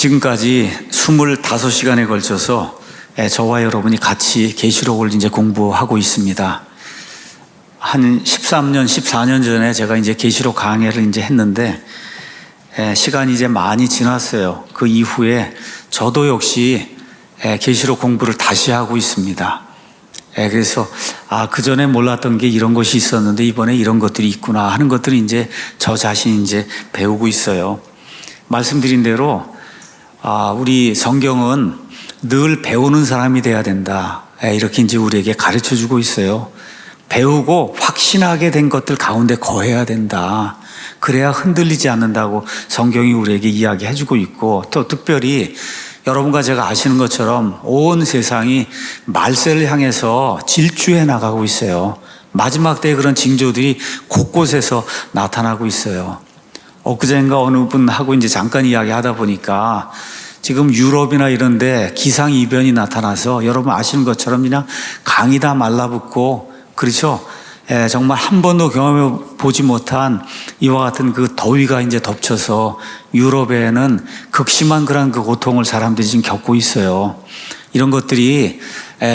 지금까지 25시간에 걸쳐서 저와 여러분이 같이 계시록을 이제 공부하고 있습니다. 한 13년, 14년 전에 제가 이제 계시록 강의를 이제 했는데 시간이 이제 많이 지났어요. 그 이후에 저도 역시 계시록 공부를 다시 하고 있습니다. 그래서 그 전에 몰랐던 게 이런 것이 있었는데 이번에 이런 것들이 있구나 하는 것들을 이제 저 자신이 이제 배우고 있어요. 말씀드린 대로 우리 성경은 늘 배우는 사람이 돼야 된다. 이렇게 이제 우리에게 가르쳐 주고 있어요. 배우고 확신하게 된 것들 가운데 거해야 된다. 그래야 흔들리지 않는다고 성경이 우리에게 이야기해 주고 있고, 또 특별히 여러분과 제가 아시는 것처럼 온 세상이 말세를 향해서 질주해 나가고 있어요. 마지막 때의 그런 징조들이 곳곳에서 나타나고 있어요. 엊그젠가 어느 분하고 이제 잠깐 이야기하다 보니까 지금 유럽이나 이런데 기상이변이 나타나서 여러분 아시는 것처럼 그냥 강이 다 말라붙고, 그렇죠? 정말 한 번도 경험해 보지 못한 이와 같은 그 더위가 이제 덮쳐서 유럽에는 극심한 그런 그 고통을 사람들이 지금 겪고 있어요. 이런 것들이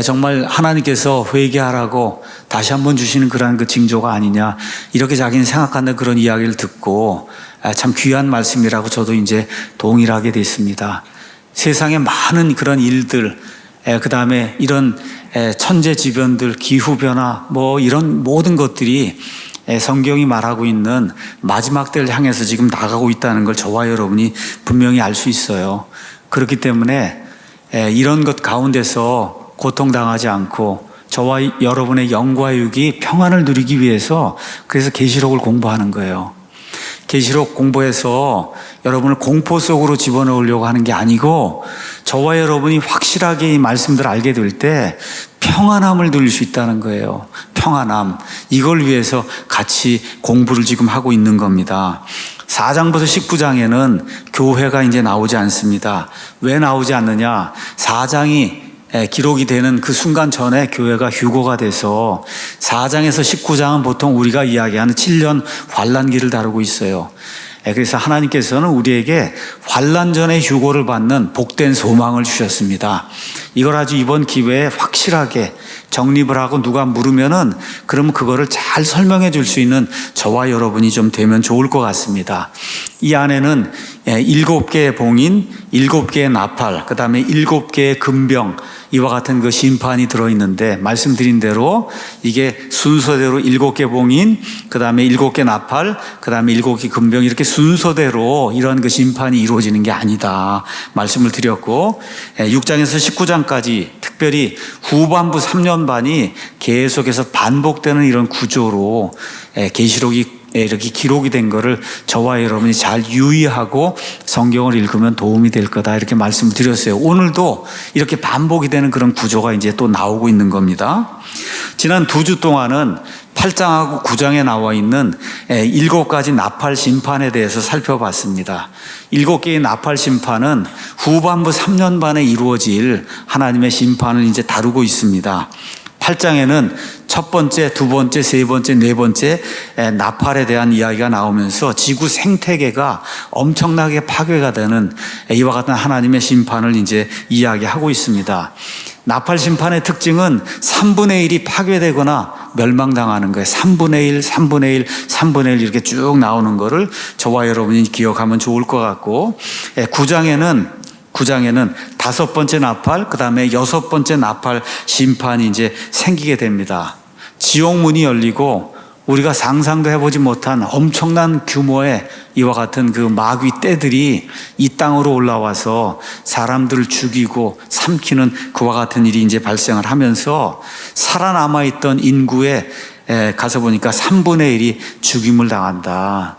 정말 하나님께서 회개하라고 다시 한번 주시는 그런 그 징조가 아니냐, 이렇게 자기는 생각하는 그런 이야기를 듣고 참 귀한 말씀이라고 저도 이제 동일하게 됐습니다. 세상에 많은 그런 일들, 그 다음에 이런 천재지변들, 기후변화, 이런 모든 것들이 성경이 말하고 있는 마지막 때를 향해서 지금 나가고 있다는 걸 저와 여러분이 분명히 알 수 있어요. 그렇기 때문에 이런 것 가운데서 고통당하지 않고 저와 여러분의 영과 육이 평안을 누리기 위해서 그래서 계시록을 공부하는 거예요. 계시록 공부해서 여러분을 공포 속으로 집어넣으려고 하는 게 아니고, 저와 여러분이 확실하게 이 말씀들을 알게 될 때 평안함을 누릴 수 있다는 거예요. 평안함. 이걸 위해서 같이 공부를 지금 하고 있는 겁니다. 4장부터 19장에는 교회가 이제 나오지 않습니다. 왜 나오지 않느냐? 4장이 기록이 되는 그 순간 전에 교회가 휴거가 돼서 4장에서 19장은 보통 우리가 이야기하는 7년 환란기를 다루고 있어요. 그래서 하나님께서는 우리에게 환란 전에 휴거를 받는 복된 소망을 주셨습니다. 이걸 아주 이번 기회에 확실하게 정립을 하고 누가 물으면은 그러면 그거를 잘 설명해 줄 수 있는 저와 여러분이 좀 되면 좋을 것 같습니다. 이 안에는 7개의 봉인, 7개의 나팔, 그 다음에 7개의 금병, 이와 같은 그 심판이 들어있는데, 말씀드린 대로 이게 순서대로 7개 봉인, 그 다음에 7개 나팔, 그 다음에 7개 금병, 이렇게 순서대로 이런 그 심판이 이루어지는 게 아니다 말씀을 드렸고, 6장에서 19장까지 특별히 후반부 3년 반이 계속해서 반복되는 이런 구조로 계시록이 이렇게 기록이 된 거를 저와 여러분이 잘 유의하고 성경을 읽으면 도움이 될 거다, 이렇게 말씀을 드렸어요. 오늘도 이렇게 반복이 되는 그런 구조가 이제 또 나오고 있는 겁니다. 지난 2주 동안은 8장하고 9장에 나와 있는 7가지 나팔 심판에 대해서 살펴봤습니다. 7개의 나팔 심판은 후반부 3년 반에 이루어질 하나님의 심판을 이제 다루고 있습니다. 8장에는 첫 번째, 두 번째, 세 번째, 네 번째 나팔에 대한 이야기가 나오면서 지구 생태계가 엄청나게 파괴가 되는 이와 같은 하나님의 심판을 이제 이야기하고 있습니다. 나팔 심판의 특징은 3분의 1이 파괴되거나 멸망당하는 거예요. 3분의 1, 3분의 1, 3분의 1 이렇게 쭉 나오는 거를 저와 여러분이 기억하면 좋을 것 같고, 9장에는 5번째 나팔, 그 다음에 6번째 나팔 심판이 이제 생기게 됩니다. 지옥문이 열리고 우리가 상상도 해보지 못한 엄청난 규모의 이와 같은 그 마귀 떼들이 이 땅으로 올라와서 사람들을 죽이고 삼키는 그와 같은 일이 이제 발생을 하면서 살아남아있던 인구에 가서 보니까 3분의 1이 죽임을 당한다.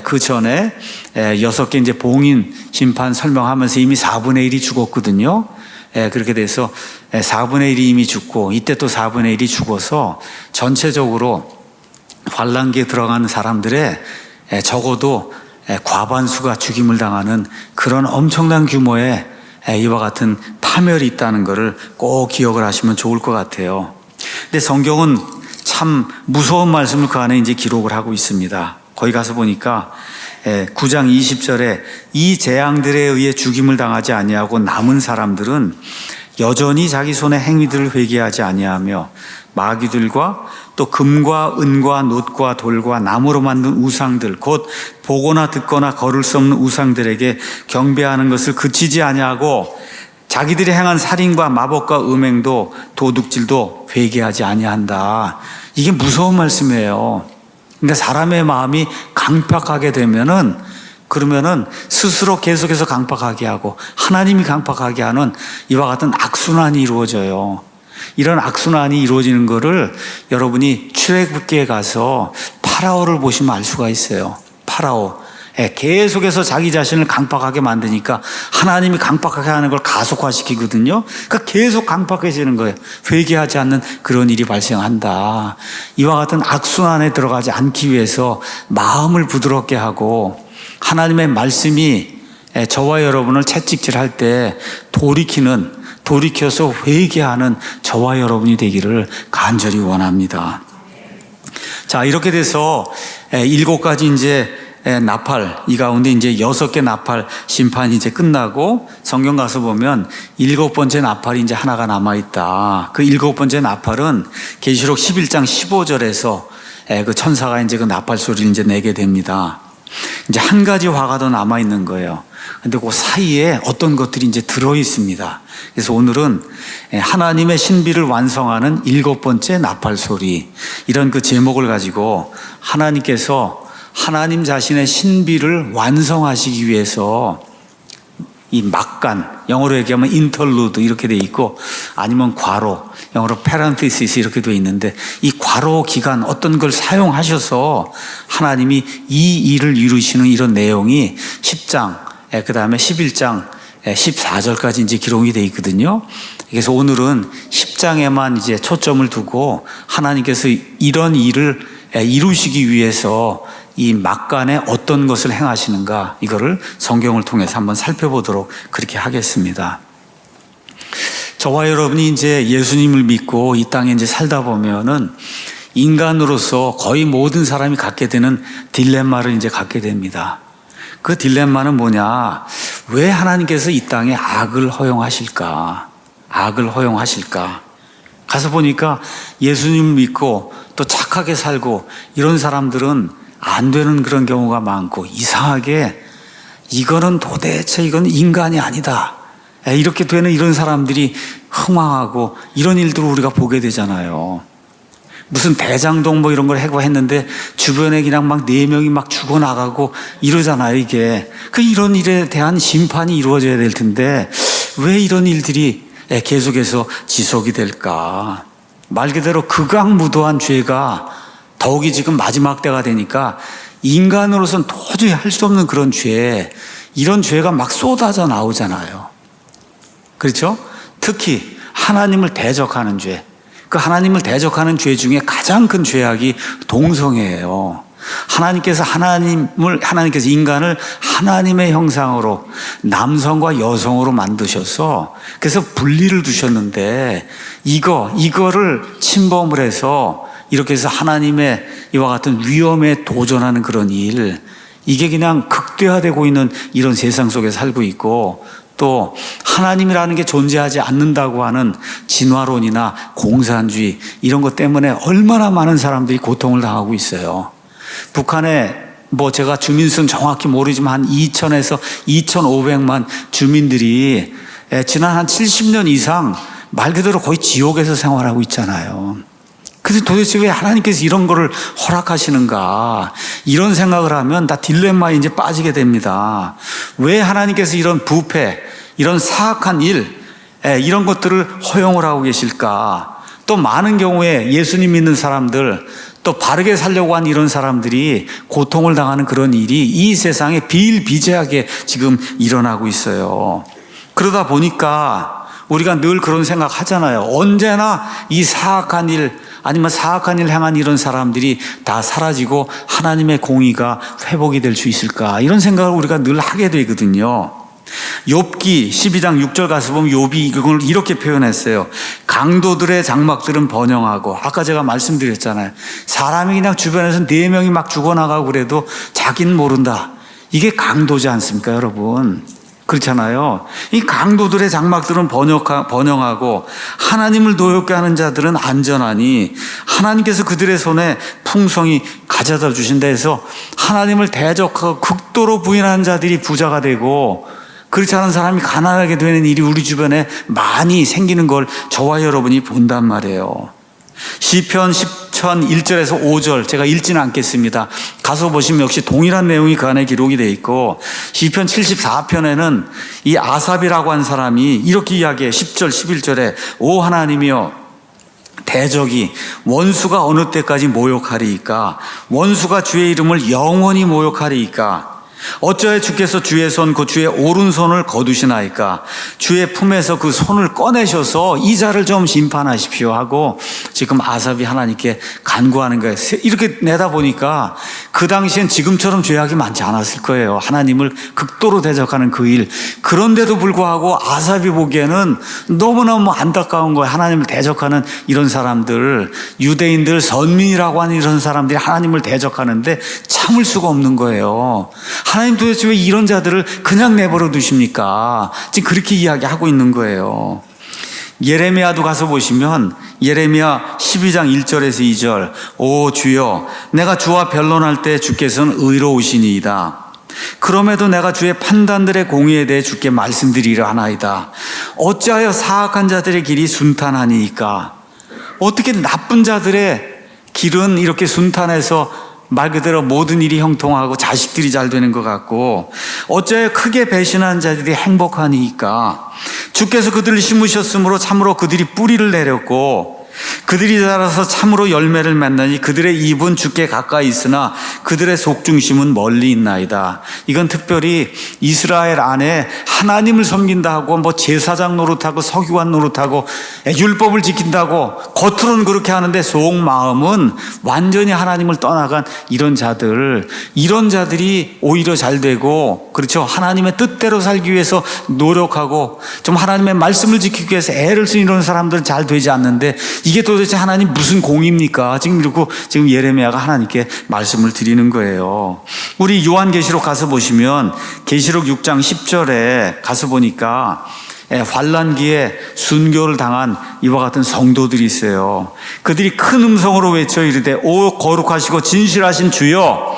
그 전에 6개 이제 봉인 심판 설명하면서 이미 4분의 1이 죽었거든요. 그렇게 돼서 4분의 1이 이미 죽고 이때 또 4분의 1이 죽어서 전체적으로 환란기에 들어간 사람들의 적어도 과반수가 죽임을 당하는 그런 엄청난 규모의 이와 같은 파멸이 있다는 것을 꼭 기억을 하시면 좋을 것 같아요. 근데 성경은 참 무서운 말씀을 그 안에 이제 기록을 하고 있습니다. 거기 가서 보니까 9장 20절에 이 재앙들에 의해 죽임을 당하지 아니하고 남은 사람들은 여전히 자기 손의 행위들을 회개하지 아니하며 마귀들과 또 금과 은과 놋과 돌과 나무로 만든 우상들 곧 보거나 듣거나 걸을 수 없는 우상들에게 경배하는 것을 그치지 아니하고 자기들이 행한 살인과 마법과 음행도 도둑질도 회개하지 아니한다. 이게 무서운 말씀이에요. 그러니까 사람의 마음이 강팍하게 되면은 그러면은 스스로 계속해서 강팍하게 하고 하나님이 강팍하게 하는 이와 같은 악순환이 이루어져요. 이런 악순환이 이루어지는 거를 여러분이 출애굽기에 가서 파라오를 보시면 알 수가 있어요. 파라오. 계속해서 자기 자신을 강팍하게 만드니까 하나님이 강팍하게 하는 걸 가속화시키거든요. 그러니까 계속 강팍해지는 거예요. 회개하지 않는 그런 일이 발생한다. 이와 같은 악순환에 들어가지 않기 위해서 마음을 부드럽게 하고 하나님의 말씀이 저와 여러분을 채찍질할 때 돌이켜서 회개하는 저와 여러분이 되기를 간절히 원합니다. 자, 이렇게 돼서 7가지 이제 나팔, 이 가운데 이제 6개 나팔 심판이 이제 끝나고 성경 가서 보면 7번째 나팔이 이제 하나가 남아있다. 그 7번째 나팔은 계시록 11장 15절에서 그 천사가 이제 그 나팔 소리를 이제 내게 됩니다. 이제 한 가지 화가 더 남아있는 거예요. 근데 그 사이에 어떤 것들이 이제 들어있습니다. 그래서 오늘은 하나님의 신비를 완성하는 7번째 나팔 소리, 이런 그 제목을 가지고 하나님께서 하나님 자신의 신비를 완성하시기 위해서 이 막간, 영어로 얘기하면 인터루드 이렇게 돼 있고 아니면 괄호, 영어로 parenthesis 이렇게 돼 있는데 이 괄호 기간 어떤 걸 사용하셔서 하나님이 이 일을 이루시는 이런 내용이 10장, 그 다음에 11장, 14절까지 이제 기록이 돼 있거든요. 그래서 오늘은 10장에만 이제 초점을 두고 하나님께서 이런 일을 이루시기 위해서 이 막간에 어떤 것을 행하시는가, 이거를 성경을 통해서 한번 살펴보도록 그렇게 하겠습니다. 저와 여러분이 이제 예수님을 믿고 이 땅에 이제 살다 보면은 인간으로서 거의 모든 사람이 갖게 되는 딜레마를 이제 갖게 됩니다. 그 딜레마는 뭐냐? 왜 하나님께서 이 땅에 악을 허용하실까? 악을 허용하실까? 가서 보니까 예수님을 믿고 또 착하게 살고 이런 사람들은 안 되는 그런 경우가 많고, 이상하게 이거는 도대체 이건 인간이 아니다, 이렇게 되는 이런 사람들이 흥황하고 이런 일들을 우리가 보게 되잖아요. 무슨 대장동 뭐 이런 걸 하고 했는데 주변에 그냥 막 4명이 막 죽어나가고 이러잖아요. 이게 이런 일에 대한 심판이 이루어져야 될 텐데 왜 이런 일들이 계속해서 지속이 될까? 말 그대로 극악무도한 죄가 더욱이 지금 마지막 때가 되니까 인간으로서는 도저히 할 수 없는 그런 죄, 이런 죄가 막 쏟아져 나오잖아요. 그렇죠? 특히 하나님을 대적하는 죄, 그 하나님을 대적하는 죄 중에 가장 큰 죄악이 동성애예요. 하나님께서 인간을 하나님의 형상으로 남성과 여성으로 만드셔서 그래서 분리를 두셨는데 이거를 침범을 해서 이렇게 해서 하나님의 이와 같은 위험에 도전하는 그런 일, 이게 그냥 극대화되고 있는 이런 세상 속에 살고 있고, 또 하나님이라는 게 존재하지 않는다고 하는 진화론이나 공산주의 이런 것 때문에 얼마나 많은 사람들이 고통을 당하고 있어요. 북한에 제가 주민수는 정확히 모르지만 한 2,000에서 2,500만 주민들이 지난 한 70년 이상 말 그대로 거의 지옥에서 생활하고 있잖아요. 그래서 도대체 왜 하나님께서 이런 거를 허락하시는가, 이런 생각을 하면 다 딜레마에 이제 빠지게 됩니다. 왜 하나님께서 이런 부패, 이런 사악한 일, 이런 것들을 허용을 하고 계실까? 또 많은 경우에 예수님 믿는 사람들, 또 바르게 살려고 한 이런 사람들이 고통을 당하는 그런 일이 이 세상에 비일비재하게 지금 일어나고 있어요. 그러다 보니까 우리가 늘 그런 생각 하잖아요. 언제나 이 사악한 일, 아니면 사악한 일 행한 이런 사람들이 다 사라지고 하나님의 공의가 회복이 될 수 있을까, 이런 생각을 우리가 늘 하게 되거든요. 욥기 12장 6절 가서 보면 욥이 이걸 이렇게 표현했어요. 강도들의 장막들은 번영하고, 아까 제가 말씀드렸잖아요. 사람이 그냥 주변에서 4명이 막 죽어나가고 그래도 자기는 모른다. 이게 강도지 않습니까, 여러분? 그렇잖아요. 이 강도들의 장막들은 번영하고 하나님을 노엽게 하는 자들은 안전하니 하나님께서 그들의 손에 풍성히 가져다 주신다 해서 하나님을 대적하고 극도로 부인하는 자들이 부자가 되고 그렇지 않은 사람이 가난하게 되는 일이 우리 주변에 많이 생기는 걸 저와 여러분이 본단 말이에요. 시편 10편 1절에서 5절 제가 읽지는 않겠습니다. 가서 보시면 역시 동일한 내용이 그 안에 기록이 되어 있고 시편 74편에는 이 아삽이라고 한 사람이 이렇게 이야기해. 10절 11절에 오 하나님이여 대적이 원수가 어느 때까지 모욕하리이까 원수가 주의 이름을 영원히 모욕하리이까 어찌하여 주께서 주의 손 그 주의 오른손을 거두시나이까 주의 품에서 그 손을 꺼내셔서 이 자를 좀 심판하십시오 하고 지금 아삽이 하나님께 간구하는 거예요. 이렇게 내다보니까 그 당시엔 지금처럼 죄악이 많지 않았을 거예요. 하나님을 극도로 대적하는 그 일. 그런데도 불구하고 아삽이 보기에는 너무너무 안타까운 거예요. 하나님을 대적하는 이런 사람들, 유대인들, 선민이라고 하는 이런 사람들이 하나님을 대적하는데 참을 수가 없는 거예요. 하나님 도대체 왜 이런 자들을 그냥 내버려 두십니까? 지금 그렇게 이야기하고 있는 거예요. 예레미야도 가서 보시면 예레미야 12장 1절에서 2절 오 주여 내가 주와 변론할 때 주께서는 의로우시니이다. 그럼에도 내가 주의 판단들의 공의에 대해 주께 말씀드리려 하나이다. 어찌하여 사악한 자들의 길이 순탄하니이까 어떻게 나쁜 자들의 길은 이렇게 순탄해서 말 그대로 모든 일이 형통하고 자식들이 잘 되는 것 같고 어찌하여 크게 배신한 자들이 행복하니까 주께서 그들을 심으셨으므로 참으로 그들이 뿌리를 내렸고 그들이 자라서 참으로 열매를 맺나니 그들의 입은 주께 가까이 있으나 그들의 속중심은 멀리 있나이다. 이건 특별히 이스라엘 안에 하나님을 섬긴다 하고 뭐 제사장 노릇하고 서기관 노릇하고 율법을 지킨다고 겉으로는 그렇게 하는데 속마음은 완전히 하나님을 떠나간 이런 자들이 오히려 잘 되고 그렇죠. 하나님의 뜻대로 살기 위해서 노력하고 좀 하나님의 말씀을 지키기 위해서 애를 쓴 이런 사람들은 잘 되지 않는데 이게 도대체 하나님 무슨 공입니까? 지금 예레미야가 하나님께 말씀을 드리는 거예요. 우리 요한계시록 가서 보시면 계시록 6장 10절에 가서 보니까 환난기에 순교를 당한 이와 같은 성도들이 있어요. 그들이 큰 음성으로 외쳐 이르되 오 거룩하시고 진실하신 주여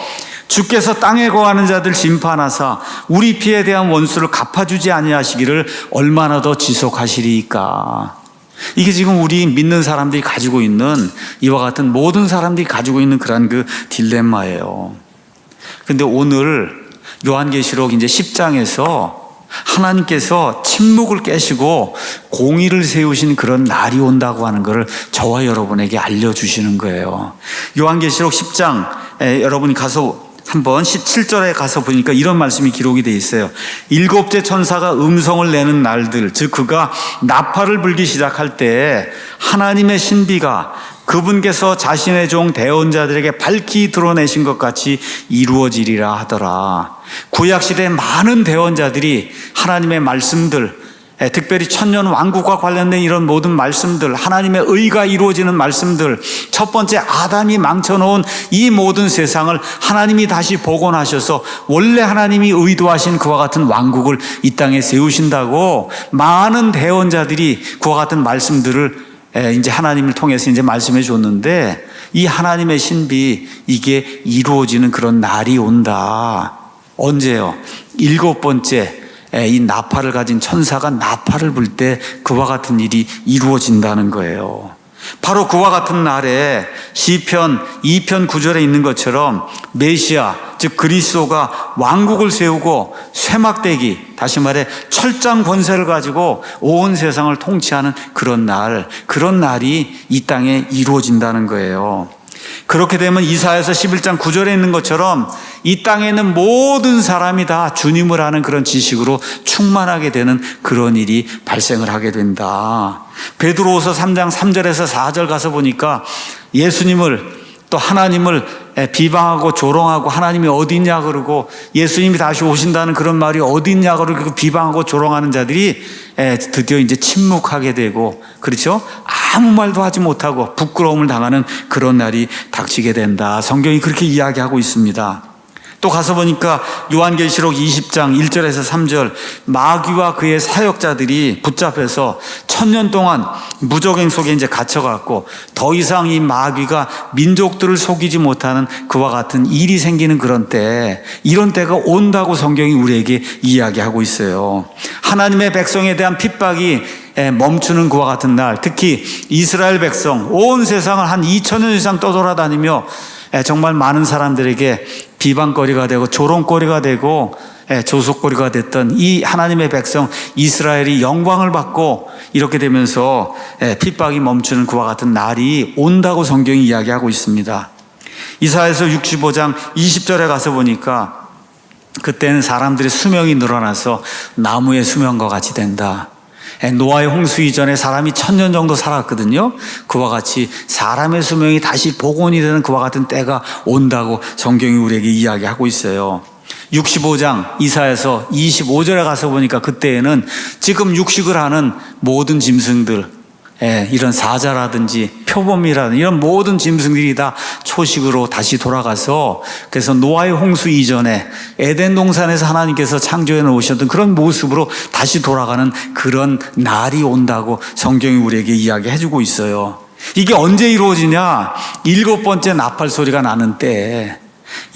주께서 땅에 거하는 자들 심판하사 우리 피에 대한 원수를 갚아주지 아니하시기를 얼마나 더 지속하시리이까. 이게 지금 우리 믿는 사람들이 가지고 있는 이와 같은 모든 사람들이 가지고 있는 그런 그 딜레마예요. 그런데 오늘 요한계시록 이제 10장에서 하나님께서 침묵을 깨시고 공의를 세우신 그런 날이 온다고 하는 것을 저와 여러분에게 알려주시는 거예요. 요한계시록 10장 여러분이 가서 한번 17절에 가서 보니까 이런 말씀이 기록이 되어 있어요. 일곱째 천사가 음성을 내는 날들, 즉 그가 나팔을 불기 시작할 때 하나님의 신비가 그분께서 자신의 종 대언자들에게 밝히 드러내신 것 같이 이루어지리라 하더라. 구약시대의 많은 대언자들이 하나님의 말씀들, 특별히 천년 왕국과 관련된 이런 모든 말씀들, 하나님의 의가 이루어지는 말씀들, 첫 번째 아담이 망쳐놓은 이 모든 세상을 하나님이 다시 복원하셔서 원래 하나님이 의도하신 그와 같은 왕국을 이 땅에 세우신다고 많은 대언자들이 그와 같은 말씀들을 이제 하나님을 통해서 이제 말씀해 줬는데 이 하나님의 신비 이게 이루어지는 그런 날이 온다. 언제요? 일곱 번째 이 나팔을 가진 천사가 나팔을 불 때 그와 같은 일이 이루어진다는 거예요. 바로 그와 같은 날에 시편 2편 9절에 있는 것처럼 메시아 즉 그리스도가 왕국을 세우고 쇠막대기 다시 말해 철장 권세를 가지고 온 세상을 통치하는 그런 날이 이 땅에 이루어진다는 거예요. 그렇게 되면 이사야서 11장 9절에 있는 것처럼 이 땅에 있는 모든 사람이 다 주님을 아는 그런 지식으로 충만하게 되는 그런 일이 발생을 하게 된다. 베드로후서 3장 3절에서 4절 가서 보니까 예수님을 또 하나님을 비방하고 조롱하고 하나님이 어디 있냐 그러고 예수님이 다시 오신다는 그런 말이 어디 있냐 그러고 비방하고 조롱하는 자들이 드디어 이제 침묵하게 되고 그렇죠? 아무 말도 하지 못하고 부끄러움을 당하는 그런 날이 닥치게 된다. 성경이 그렇게 이야기하고 있습니다. 또 가서 보니까 요한계시록 20장 1절에서 3절 마귀와 그의 사역자들이 붙잡혀서 1000년 동안 무적행 속에 이제 갇혀갖고 더 이상 이 마귀가 민족들을 속이지 못하는 그와 같은 일이 생기는 그런 때, 이런 때가 온다고 성경이 우리에게 이야기하고 있어요. 하나님의 백성에 대한 핍박이 멈추는 그와 같은 날, 특히 이스라엘 백성 온 세상을 한 2000년 이상 떠돌아다니며 정말 많은 사람들에게 비방거리가 되고 조롱거리가 되고 조속거리가 됐던 이 하나님의 백성 이스라엘이 영광을 받고 이렇게 되면서 핍박이 멈추는 그와 같은 날이 온다고 성경이 이야기하고 있습니다. 이사야서 65장 20절에 가서 보니까 그때는 사람들의 수명이 늘어나서 나무의 수명과 같이 된다. 노아의 홍수 이전에 사람이 1000년 정도 살았거든요. 그와 같이 사람의 수명이 다시 복원이 되는 그와 같은 때가 온다고 성경이 우리에게 이야기하고 있어요. 65장 이사야서 25절에 가서 보니까 그때에는 지금 육식을 하는 모든 짐승들, 이런 사자라든지 표범이라든지 이런 모든 짐승들이 다 초식으로 다시 돌아가서, 그래서 노아의 홍수 이전에 에덴 동산에서 하나님께서 창조해 놓으셨던 그런 모습으로 다시 돌아가는 그런 날이 온다고 성경이 우리에게 이야기해 주고 있어요. 이게 언제 이루어지냐? 7번째 나팔 소리가 나는 때,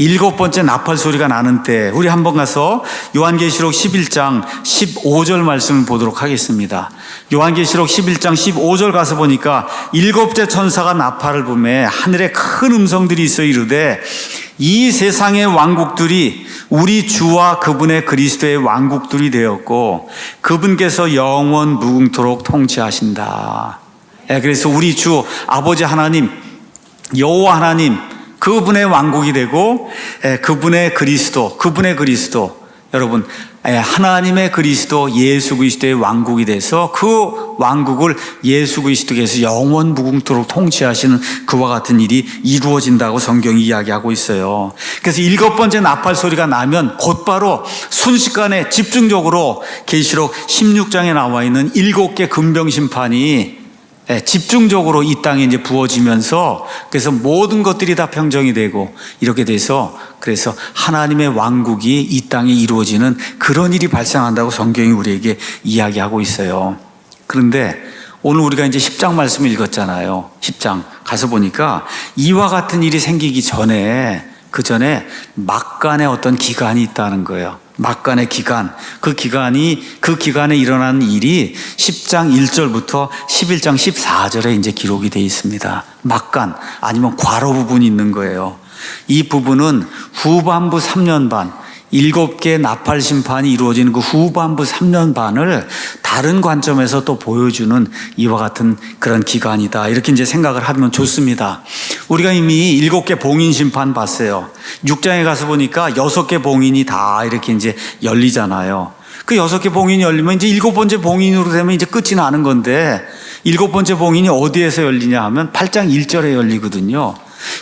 7번째 나팔 소리가 나는 때, 우리 한번 가서 요한계시록 11장 15절 말씀을 보도록 하겠습니다. 요한계시록 11장 15절 가서 보니까 7째 천사가 나팔을 불매 하늘에 큰 음성들이 있어 이르되 이 세상의 왕국들이 우리 주와 그분의 그리스도의 왕국들이 되었고 그분께서 영원 무궁토록 통치하신다. 그래서 우리 주 아버지 하나님, 여호와 하나님, 그분의 왕국이 되고 그분의 그리스도, 여러분 하나님의 그리스도 예수 그리스도의 왕국이 돼서 그 왕국을 예수 그리스도께서 영원 무궁토록 통치하시는 그와 같은 일이 이루어진다고 성경이 이야기하고 있어요. 그래서 7번째 나팔 소리가 나면 곧바로 순식간에 집중적으로 계시록 16장에 나와 있는 7개 금병심판이 집중적으로 이 땅에 이제 부어지면서, 그래서 모든 것들이 다 평정이 되고 이렇게 돼서, 그래서 하나님의 왕국이 이 땅에 이루어지는 그런 일이 발생한다고 성경이 우리에게 이야기하고 있어요. 그런데 오늘 우리가 이제 10장 말씀을 읽었잖아요. 10장 가서 보니까 이와 같은 일이 생기기 전에, 그 전에 막간의 어떤 기간이 있다는 거예요. 막간의 기간, 그 기간에 일어난 일이 10장 1절부터 11장 14절에 이제 기록이 되어 있습니다. 막간 아니면 괄호 부분이 있는 거예요. 이 부분은 후반부 3년 반, 7개 나팔 심판이 이루어지는 그 후반부 3년 반을 다른 관점에서 또 보여주는 이와 같은 그런 기간이다. 이렇게 이제 생각을 하면 좋습니다. 우리가 이미 7개 봉인 심판 봤어요. 6장에 가서 보니까 6개 봉인이 다 이렇게 이제 열리잖아요. 그 6개 봉인이 열리면 이제 7번째 봉인으로 되면 이제 끝이 나는 건데, 7번째 봉인이 어디에서 열리냐 하면 8장 1절에 열리거든요.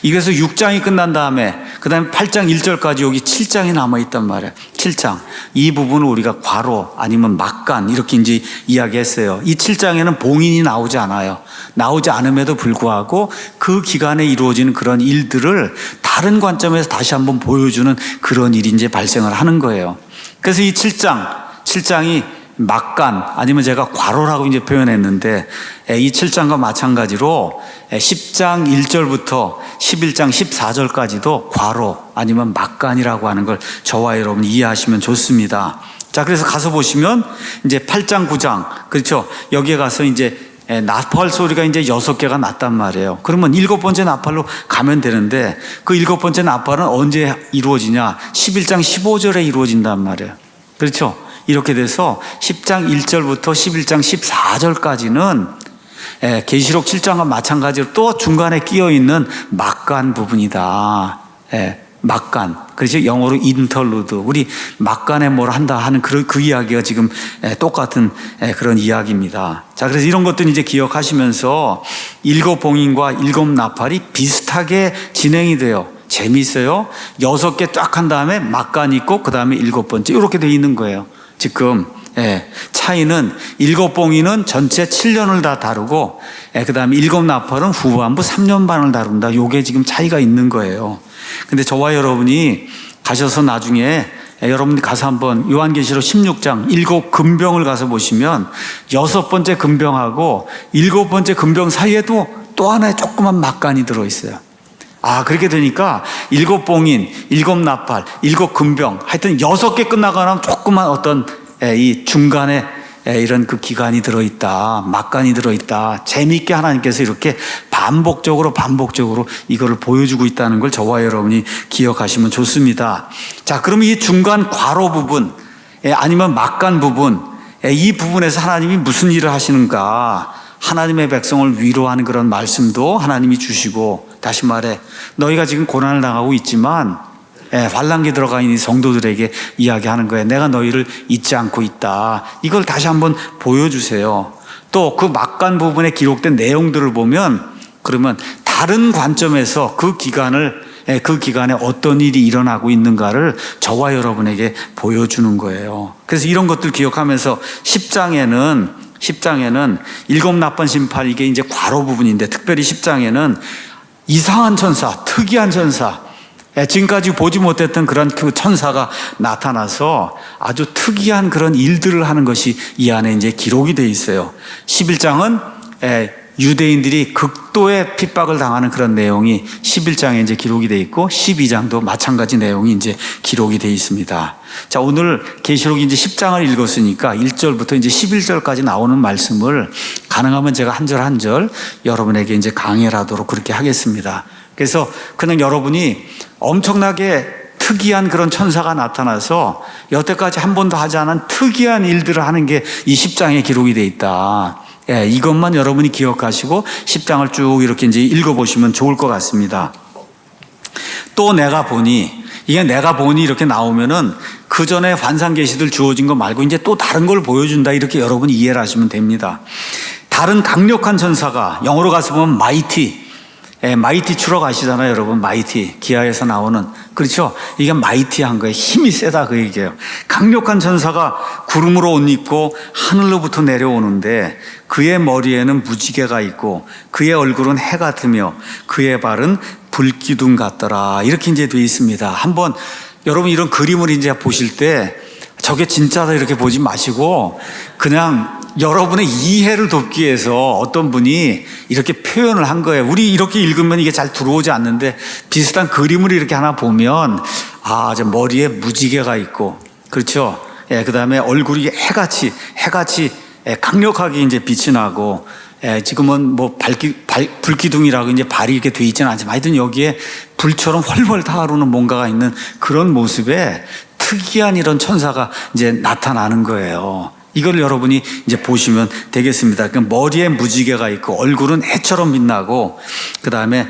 이래서 6장이 끝난 다음에 그 다음에 8장 1절까지 여기 7장이 남아있단 말이에요. 7장. 이 부분을 우리가 괄호 아니면 막간 이렇게 이제 이야기했어요. 이 7장에는 봉인이 나오지 않아요. 나오지 않음에도 불구하고 그 기간에 이루어지는 그런 일들을 다른 관점에서 다시 한번 보여주는 그런 일이 이제 발생을 하는 거예요. 그래서 이 7장이 막간 아니면 제가 괄호라고 이제 표현했는데, 이 7장과 마찬가지로 10장 1절부터 11장 14절까지도 괄호 아니면 막간이라고 하는 걸 저와 여러분 이해하시면 좋습니다. 자, 그래서 가서 보시면 이제 8장 9장, 그렇죠? 여기에 가서 이제 나팔 소리가 이제 6개가 났단 말이에요. 그러면 7번째 나팔로 가면 되는데, 그 7번째 나팔은 언제 이루어지냐? 11장 15절에 이루어진단 말이에요. 그렇죠? 이렇게 돼서 10장 1절부터 11장 14절까지는 계시록 7장과 마찬가지로 또 중간에 끼어 있는 막간 부분이다. 막간. 그래서 영어로 인터루드. 우리 막간에 뭘 한다 하는 그 이야기가 지금 똑같은 그런 이야기입니다. 자, 그래서 이런 것들 이제 기억하시면서 7봉인과 7나팔이 비슷하게 진행이 돼요. 재미있어요. 6개 쫙 한 다음에 막간 있고 그 다음에 7번째 이렇게 돼 있는 거예요. 지금 차이는 7봉인은 전체 7년을 다 다루고 그 다음에 7나팔은 후반부 3년 반을 다룬다. 요게 지금 차이가 있는 거예요. 근데 저와 여러분이 가셔서 나중에 여러분들 가서 한번 요한계시록 16장 7금병을 가서 보시면 6번째 금병하고 7번째 금병 사이에도 또 하나의 조그만 막간이 들어있어요. 그렇게 되니까 7봉인, 7나팔, 7금병 하여튼 6개 끝나고 나면 조그만 어떤 이 중간에 이런 그 기간이 들어있다, 막간이 들어있다. 재미있게 하나님께서 이렇게 반복적으로 이거를 보여주고 있다는 걸 저와 여러분이 기억하시면 좋습니다. 자, 그러면 이 중간 괄호 부분 아니면 막간 부분, 이 부분에서 하나님이 무슨 일을 하시는가? 하나님의 백성을 위로하는 그런 말씀도 하나님이 주시고, 다시 말해 너희가 지금 고난을 당하고 있지만 환난기에 들어가 있는 성도들에게 이야기하는 거예요. 내가 너희를 잊지 않고 있다. 이걸 다시 한번 보여주세요. 또 그 막간 부분에 기록된 내용들을 보면 그러면 다른 관점에서 그 기간에 어떤 일이 일어나고 있는가를 저와 여러분에게 보여주는 거예요. 그래서 이런 것들 기억하면서 10장에는 7나팔 심판, 이게 이제 괄호 부분인데, 특별히 10장에는 이상한 천사, 특이한 천사, 지금까지 보지 못했던 그런 그 천사가 나타나서 아주 특이한 그런 일들을 하는 것이 이 안에 이제 기록이 되어 있어요. 11장은 유대인들이 극도의 핍박을 당하는 그런 내용이 11장에 이제 기록이 되어 있고, 12장도 마찬가지 내용이 이제 기록이 되어 있습니다. 자, 오늘 계시록이 이제 10장을 읽었으니까 1절부터 이제 11절까지 나오는 말씀을 가능하면 제가 한 절 한 절 여러분에게 이제 강해를 하도록 그렇게 하겠습니다. 그래서 그냥 여러분이 엄청나게 특이한 그런 천사가 나타나서 여태까지 한 번도 하지 않은 특이한 일들을 하는 게 이 10장에 기록이 되어 있다. 이것만 여러분이 기억하시고 10장을 쭉 이렇게 이제 읽어보시면 좋을 것 같습니다. 또 내가 보니, 이게 내가 보니 이렇게 나오면은 그 전에 환상 계시들 주어진 거 말고 이제 또 다른 걸 보여준다, 이렇게 여러분이 이해를 하시면 됩니다. 다른 강력한 천사가, 영어로 가서 보면 마이티 추러 가시잖아요, 여러분. 마이티, 기아에서 나오는. 그렇죠? 이게 마이티한 거예요. 힘이 세다, 그 얘기예요. 강력한 천사가 구름으로 옷 입고 하늘로부터 내려오는데, 그의 머리에는 무지개가 있고 그의 얼굴은 해 같으며 그의 발은 불기둥 같더라. 이렇게 이제 되어 있습니다. 한번 여러분 이런 그림을 이제 보실 때 저게 진짜다 이렇게 보지 마시고, 그냥 여러분의 이해를 돕기 위해서 어떤 분이 이렇게 표현을 한 거예요. 우리 이렇게 읽으면 이게 잘 들어오지 않는데, 비슷한 그림을 이렇게 하나 보면, 저 머리에 무지개가 있고, 그렇죠? 그 다음에 얼굴이 해같이 강력하게 이제 빛이 나고, 지금은 뭐 불기둥이라고 이제 발이 이렇게 돼 있지는 않지만, 하여튼 여기에 불처럼 훨훨 타오르는 뭔가가 있는 그런 모습에 특이한 이런 천사가 이제 나타나는 거예요. 이걸 여러분이 이제 보시면 되겠습니다. 그러니까 머리에 무지개가 있고 얼굴은 해처럼 빛나고, 그 다음에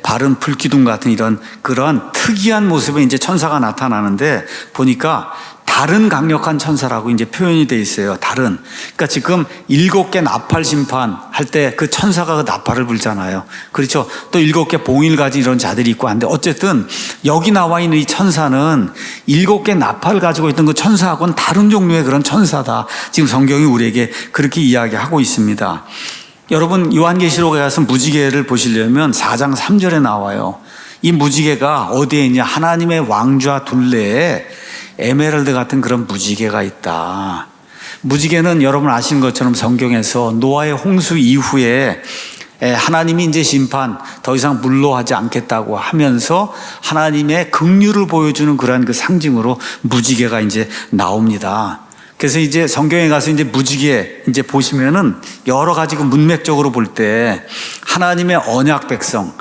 발은 불기둥 같은 이런 그런 특이한 모습의 이제 천사가 나타나는데, 보니까 다른 강력한 천사라고 이제 표현이 돼 있어요. 다른. 그러니까 지금 7개 나팔 심판 할 때 그 천사가 그 나팔을 불잖아요. 그렇죠. 또 7개 봉인을 가진 이런 자들이 있고 한데, 어쨌든 여기 나와 있는 이 천사는 7개 나팔을 가지고 있던 그 천사하고는 다른 종류의 그런 천사다. 지금 성경이 우리에게 그렇게 이야기하고 있습니다. 여러분 요한계시록에 가서 무지개를 보시려면 4장 3절에 나와요. 이 무지개가 어디에 있냐? 하나님의 왕좌 둘레에 에메랄드 같은 그런 무지개가 있다. 무지개는 여러분 아시는 것처럼 성경에서 노아의 홍수 이후에 하나님이 이제 심판, 더 이상 물로 하지 않겠다고 하면서 하나님의 긍휼을 보여주는 그러한 그 상징으로 무지개가 이제 나옵니다. 그래서 이제 성경에 가서 이제 무지개 이제 보시면은 여러 가지 그 문맥적으로 볼 때 하나님의 언약 백성,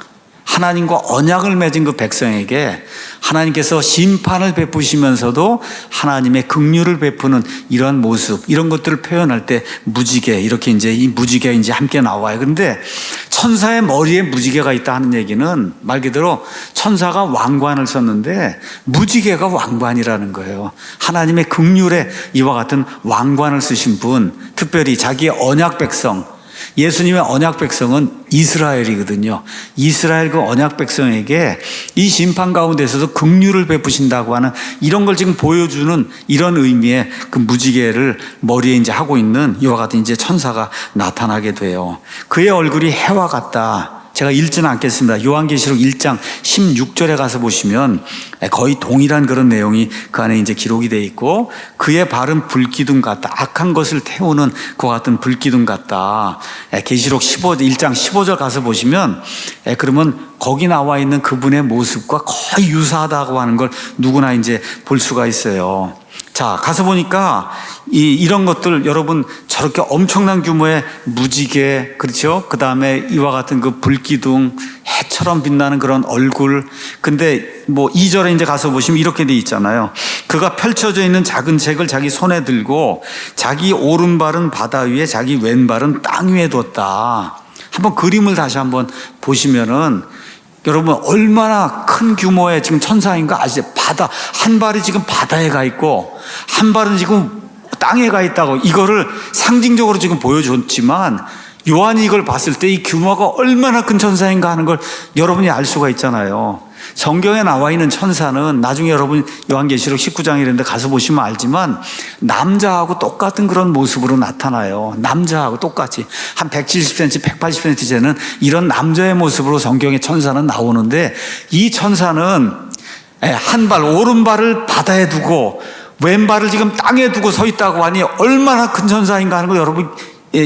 하나님과 언약을 맺은 그 백성에게 하나님께서 심판을 베푸시면서도 하나님의 긍휼을 베푸는 이런 모습, 이런 것들을 표현할 때 무지개, 이렇게 이제 이 무지개가 이제 함께 나와요. 그런데 천사의 머리에 무지개가 있다 하는 얘기는 말 그대로 천사가 왕관을 썼는데 무지개가 왕관이라는 거예요. 하나님의 긍휼에 이와 같은 왕관을 쓰신 분, 특별히 자기의 언약 백성, 예수님의 언약 백성은 이스라엘이거든요. 이스라엘 그 언약 백성에게 이 심판 가운데서도 긍휼을 베푸신다고 하는 이런 걸 지금 보여주는 이런 의미의 그 무지개를 머리에 이제 하고 있는 이와 같은 이제 천사가 나타나게 돼요. 그의 얼굴이 해와 같다. 제가 읽지는 않겠습니다. 요한계시록 1장 16절에 가서 보시면 거의 동일한 그런 내용이 그 안에 이제 기록이 되어 있고, 그의 발은 불기둥 같다. 악한 것을 태우는 그와 같은 불기둥 같다. 계시록 1장 15절 가서 보시면 그러면 거기 나와 있는 그분의 모습과 거의 유사하다고 하는 걸 누구나 이제 볼 수가 있어요. 자, 가서 보니까 이런 것들, 여러분, 저렇게 엄청난 규모의 무지개, 그렇죠? 그 다음에 이와 같은 그 불기둥, 해처럼 빛나는 그런 얼굴. 근데 뭐 2절에 이제 가서 보시면 이렇게 돼 있잖아요. 그가 펼쳐져 있는 작은 책을 자기 손에 들고 자기 오른발은 바다 위에 자기 왼발은 땅 위에 뒀다. 한번 그림을 다시 한번 보시면은 여러분, 얼마나 큰 규모의 지금 천사인가 아시죠? 바다, 한 발이 지금 바다에 가 있고 한 발은 지금 땅에 가 있다고, 이거를 상징적으로 지금 보여줬지만 요한이 이걸 봤을 때 이 규모가 얼마나 큰 천사인가 하는 걸 여러분이 알 수가 있잖아요. 성경에 나와 있는 천사는 나중에 여러분 요한계시록 19장 이런 데 가서 보시면 알지만 남자하고 똑같은 그런 모습으로 나타나요. 남자하고 똑같이 한 170cm, 180cm 되는 이런 남자의 모습으로 성경의 천사는 나오는데, 이 천사는 한 발, 오른발을 바다에 두고 왼발을 지금 땅에 두고 서 있다고 하니 얼마나 큰 천사인가 하는 거 여러분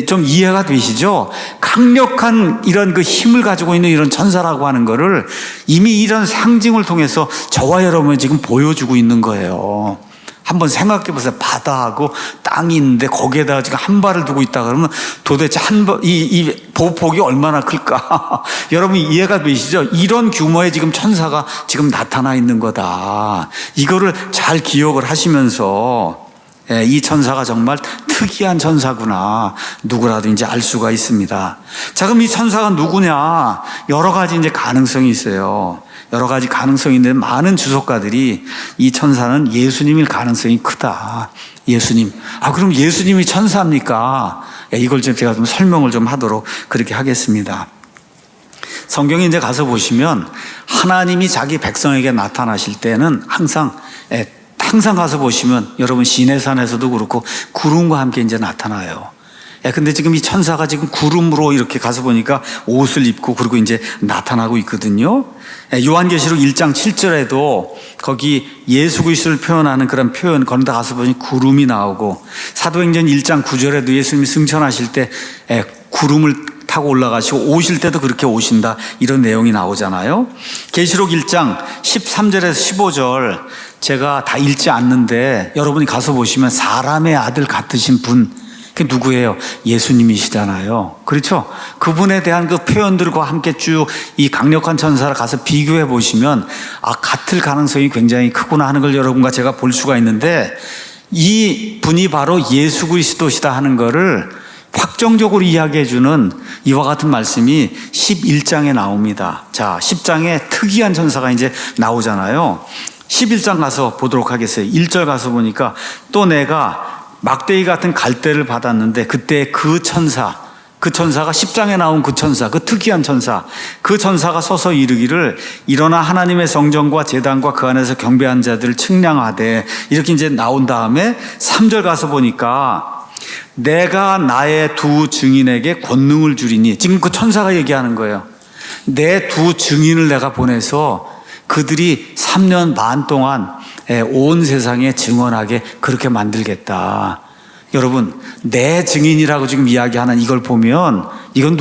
좀 이해가 되시죠? 강력한 이런 그 힘을 가지고 있는 이런 천사라고 하는 거를 이미 이런 상징을 통해서 저와 여러분이 지금 보여주고 있는 거예요. 한번 생각해 보세요. 바다하고 땅이 있는데 거기에다가 지금 한 발을 두고 있다 그러면 도대체 이 보폭이 얼마나 클까? 여러분 이해가 되시죠? 이런 규모의 지금 천사가 지금 나타나 있는 거다. 이거를 잘 기억을 하시면서 이 천사가 정말 특이한 천사구나, 누구라도 이제 알 수가 있습니다. 자, 그럼 이 천사가 누구냐? 여러 가지 이제 가능성이 있어요. 여러 가지 가능성이 있는데 많은 주석가들이 이 천사는 예수님일 가능성이 크다. 예수님. 그럼 예수님이 천사입니까? 이걸 좀 제가 좀 설명을 좀 하도록 그렇게 하겠습니다. 성경에 이제 가서 보시면 하나님이 자기 백성에게 나타나실 때는 항상 가서 보시면 여러분 시내산에서도 그렇고 구름과 함께 이제 나타나요. 근데 지금 이 천사가 지금 구름으로 이렇게 가서 보니까 옷을 입고 그리고 이제 나타나고 있거든요. 요한계시록 1장 7절에도 거기 예수 그리스도를 표현하는 그런 표현, 그런데 가서 보니 구름이 나오고, 사도행전 1장 9절에도 예수님이 승천하실 때 구름을 타고 올라가시고 오실 때도 그렇게 오신다, 이런 내용이 나오잖아요. 계시록 1장 13절에서 15절 제가 다 읽지 않는데 여러분이 가서 보시면 사람의 아들 같으신 분, 그게 누구예요? 예수님이시잖아요. 그렇죠? 그분에 대한 그 표현들과 함께 쭉 이 강력한 천사를 가서 비교해 보시면 같을 가능성이 굉장히 크구나 하는 걸 여러분과 제가 볼 수가 있는데, 이 분이 바로 예수 그리스도시다 하는 거를 확정적으로 이야기해 주는 이와 같은 말씀이 11장에 나옵니다. 자, 10장에 특이한 천사가 이제 나오잖아요. 11장 가서 보도록 하겠어요. 1절 가서 보니까 또 내가 막대기 같은 갈대를 받았는데 그때 그 천사가 10장에 나온 그 천사, 그 특이한 천사, 그 천사가 서서 이르기를 일어나 하나님의 성전과 제단과 그 안에서 경배한 자들을 측량하되, 이렇게 이제 나온 다음에 3절 가서 보니까 내가 나의 두 증인에게 권능을 주리니, 지금 그 천사가 얘기하는 거예요. 내 두 증인을 내가 보내서 그들이 3년 반 동안 온 세상에 증언하게 그렇게 만들겠다. 여러분, 내 증인이라고 지금 이야기하는 이걸 보면 이건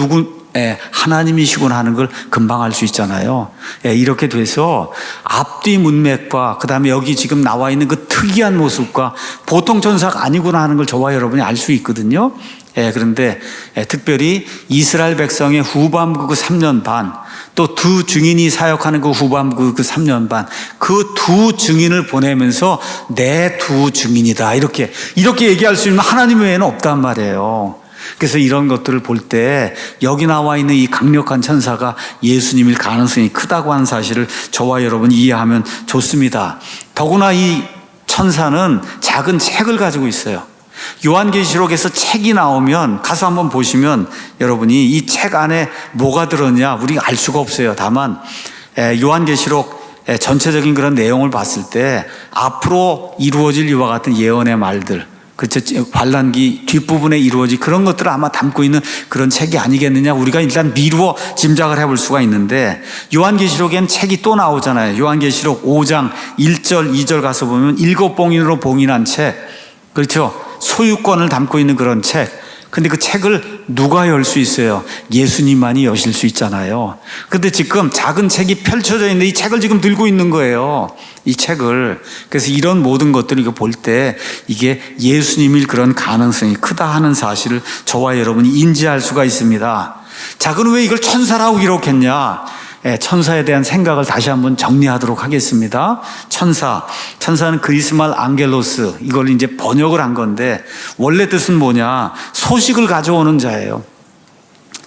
하나님이시구나 하는 걸 금방 알 수 있잖아요. 이렇게 돼서 앞뒤 문맥과 그 다음에 여기 지금 나와 있는 그 특이한 모습과 보통 천사가 아니구나 하는 걸 저와 여러분이 알 수 있거든요. 그런데 특별히 이스라엘 백성의 후반부 그 3년 반, 또 두 증인이 사역하는 그 후반부 그 3년 반, 그 두 증인을 보내면서 내 두 증인이다, 이렇게 얘기할 수 있는 하나님 외에는 없단 말이에요. 그래서 이런 것들을 볼 때 여기 나와 있는 이 강력한 천사가 예수님일 가능성이 크다고 하는 사실을 저와 여러분이 이해하면 좋습니다. 더구나 이 천사는 작은 책을 가지고 있어요. 요한계시록에서 책이 나오면 가서 한번 보시면 여러분이 이 책 안에 뭐가 들었냐 우리가 알 수가 없어요. 다만 요한계시록 전체적인 그런 내용을 봤을 때 앞으로 이루어질 이와 같은 예언의 말들, 그렇죠. 환란기 뒷부분에 이루어진 그런 것들을 아마 담고 있는 그런 책이 아니겠느냐. 우리가 일단 미루어 짐작을 해볼 수가 있는데, 요한계시록엔 책이 또 나오잖아요. 요한계시록 5장 1절 2절 가서 보면 7봉인으로 봉인한 책, 그렇죠. 소유권을 담고 있는 그런 책. 근데 그 책을 누가 열 수 있어요? 예수님만이 여실 수 있잖아요. 근데 지금 작은 책이 펼쳐져 있는데 이 책을 지금 들고 있는 거예요. 이 책을. 그래서 이런 모든 것들을 이거 볼 때 이게 예수님일 그런 가능성이 크다 하는 사실을 저와 여러분이 인지할 수가 있습니다. 자, 그럼 왜 이걸 천사라고 기록했냐? 천사에 대한 생각을 다시 한번 정리하도록 하겠습니다. 천사는 그리스말 앙겔로스, 이걸 이제 번역을 한 건데, 원래 뜻은 뭐냐? 소식을 가져오는 자예요.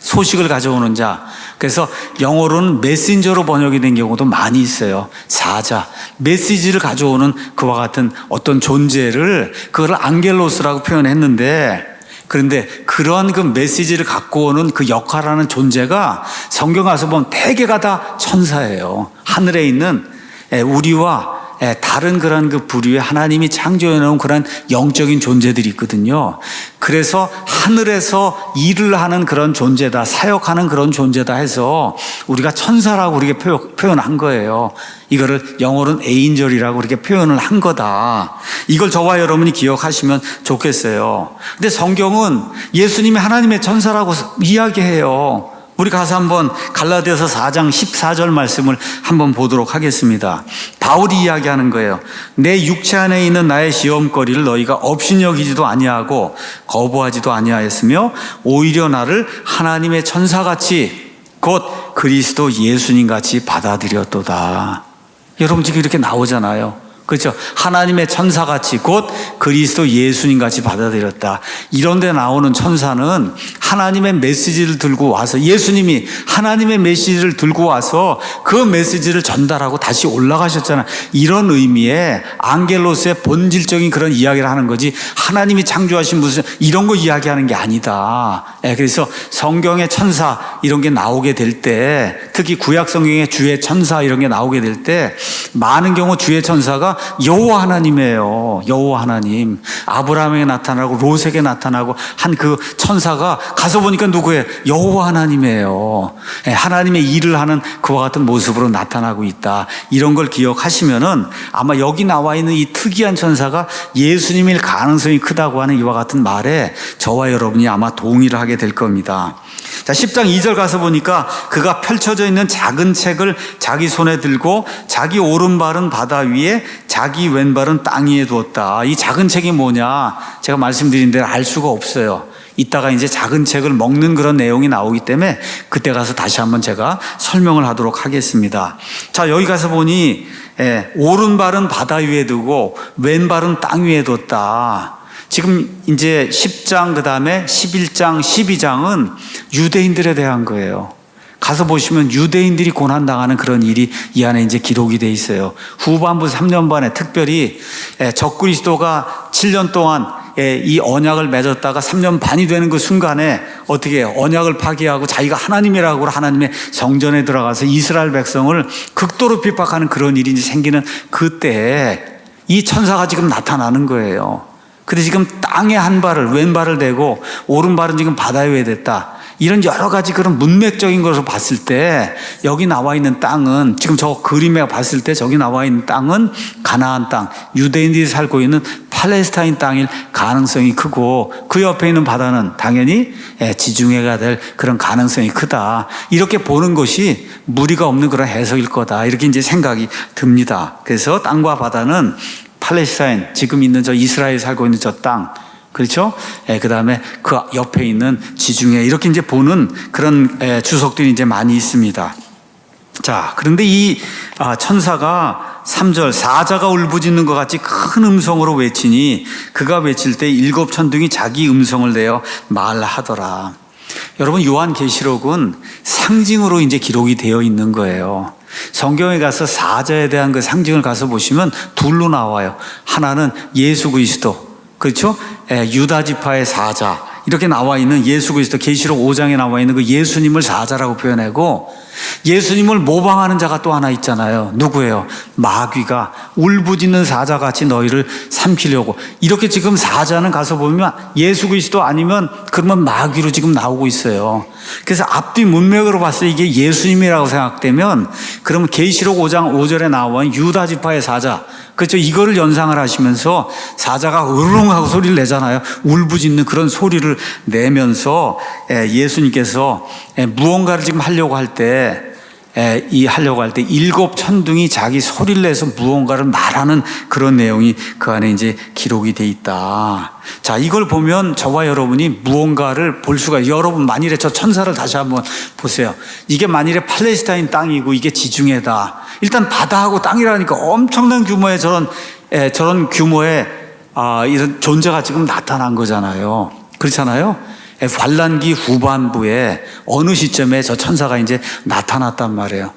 소식을 가져오는 자. 그래서 영어로는 메신저로 번역이 된 경우도 많이 있어요. 사자, 메시지를 가져오는 그와 같은 어떤 존재를, 그걸 앙겔로스라고 표현했는데, 그런데 그러한 그 메시지를 갖고 오는 그 역할하는 존재가 성경 가서 보면 대개가 다 천사예요. 하늘에 있는 우리와 다른 그런 그 부류의 하나님이 창조해 놓은 그런 영적인 존재들이 있거든요. 그래서 하늘에서 일을 하는 그런 존재다, 사역하는 그런 존재다 해서 우리가 천사라고 그렇게 표현한 거예요. 이거를 영어로는 에인절이라고 그렇게 표현을 한 거다. 이걸 저와 여러분이 기억하시면 좋겠어요. 근데 성경은 예수님이 하나님의 천사라고 이야기해요. 우리 가서 한번 갈라디아서 4장 14절 말씀을 한번 보도록 하겠습니다. 바울이 이야기하는 거예요. 내 육체 안에 있는 나의 시험거리를 너희가 업신여기지도 아니하고 거부하지도 아니하였으며 오히려 나를 하나님의 천사같이 곧 그리스도 예수님같이 받아들였도다. 여러분 지금 이렇게 나오잖아요. 그렇죠. 하나님의 천사같이 곧 그리스도 예수님같이 받아들였다. 이런 데 나오는 천사는 하나님의 메시지를 들고 와서, 예수님이 하나님의 메시지를 들고 와서 그 메시지를 전달하고 다시 올라가셨잖아요. 이런 의미의 앙겔로스의 본질적인 그런 이야기를 하는 거지, 하나님이 창조하신 무슨 이런 거 이야기하는 게 아니다. 그래서 성경의 천사 이런 게 나오게 될 때, 특히 구약 성경의 주의 천사 이런 게 나오게 될 때 많은 경우 주의 천사가 여호와 하나님이에요. 여호와 하나님. 아브라함에게 나타나고 롯에게 나타나고 한 그 천사가 가서 보니까 누구예요? 여호와 하나님이에요. 하나님의 일을 하는 그와 같은 모습으로 나타나고 있다. 이런 걸 기억하시면은 아마 여기 나와 있는 이 특이한 천사가 예수님일 가능성이 크다고 하는 이와 같은 말에 저와 여러분이 아마 동의를 하게 될 겁니다. 자, 10장 2절 가서 보니까 그가 펼쳐져 있는 작은 책을 자기 손에 들고 자기 오른발은 바다 위에 자기 왼발은 땅 위에 두었다. 이 작은 책이 뭐냐? 제가 말씀드린 대로 알 수가 없어요. 이따가 이제 작은 책을 먹는 그런 내용이 나오기 때문에 그때 가서 다시 한번 제가 설명을 하도록 하겠습니다. 자, 여기 가서 보니 오른발은 바다 위에 두고 왼발은 땅 위에 뒀다. 지금 이제 10장, 그 다음에 11장, 12장은 유대인들에 대한 거예요. 가서 보시면 유대인들이 고난당하는 그런 일이 이 안에 이제 기록이 돼 있어요. 후반부 3년반에 특별히 적그리스도가 7년 동안 이 언약을 맺었다가 3년 반이 되는 그 순간에 어떻게 언약을 파기하고 자기가 하나님이라고 하나님의 성전에 들어가서 이스라엘 백성을 극도로 핍박하는 그런 일이 이제 생기는 그때에 이 천사가 지금 나타나는 거예요. 근데 지금 땅에 한 발을, 왼발을 대고 오른발은 지금 바다 위에 댔다. 이런 여러 가지 그런 문맥적인 것을 봤을 때 여기 나와 있는 땅은, 지금 저 그림에 봤을 때 저기 나와 있는 땅은 가나안 땅, 유대인들이 살고 있는 팔레스타인 땅일 가능성이 크고, 그 옆에 있는 바다는 당연히 지중해가 될 그런 가능성이 크다. 이렇게 보는 것이 무리가 없는 그런 해석일 거다. 이렇게 이제 생각이 듭니다. 그래서 땅과 바다는 팔레스타인, 지금 있는 저 이스라엘 살고 있는 저 땅, 그렇죠? 그 다음에 그 옆에 있는 지중해, 이렇게 이제 보는 그런 주석들이 이제 많이 있습니다. 자, 그런데 이 천사가 3절, 사자가 울부짖는 것 같이 큰 음성으로 외치니 그가 외칠 때 7 천둥이 자기 음성을 내어 말하더라. 여러분, 요한계시록은 상징으로 이제 기록이 되어 있는 거예요. 성경에 가서 사자에 대한 그 상징을 가서 보시면 둘로 나와요. 하나는 예수 그리스도, 그렇죠? 유다 지파의 사자, 이렇게 나와 있는 예수 그리스도 계시록 5장에 나와 있는 그 예수님을 사자라고 표현하고 예수님을 모방하는 자가 또 하나 있잖아요. 누구예요? 마귀가 울부짖는 사자같이 너희를 삼키려고. 이렇게 지금 사자는 가서 보면 예수 그리스도 아니면 그러면 마귀로 지금 나오고 있어요. 그래서 앞뒤 문맥으로 봤을 때 이게 예수님이라고 생각되면 그러면 계시록 5장 5절에 나와 있는 유다 지파의 사자, 그렇죠? 이거를 연상을 하시면서 사자가 으르렁하고 소리를 내잖아요. 울부짖는 그런 소리를 내면서 예수님께서 무언가를 지금 하려고 할 때 일곱 천둥이 자기 소리를 내서 무언가를 말하는 그런 내용이 그 안에 이제 기록이 돼 있다. 자, 이걸 보면 저와 여러분이 무언가를 볼 수가, 여러분 만일에 저 천사를 다시 한번 보세요. 이게 만일에 팔레스타인 땅이고 이게 지중해다. 일단 바다하고 땅이라니까 엄청난 규모의 저런 규모의 이런 존재가 지금 나타난 거잖아요. 그렇잖아요. 환란기 후반부에 어느 시점에 저 천사가 이제 나타났단 말이에요.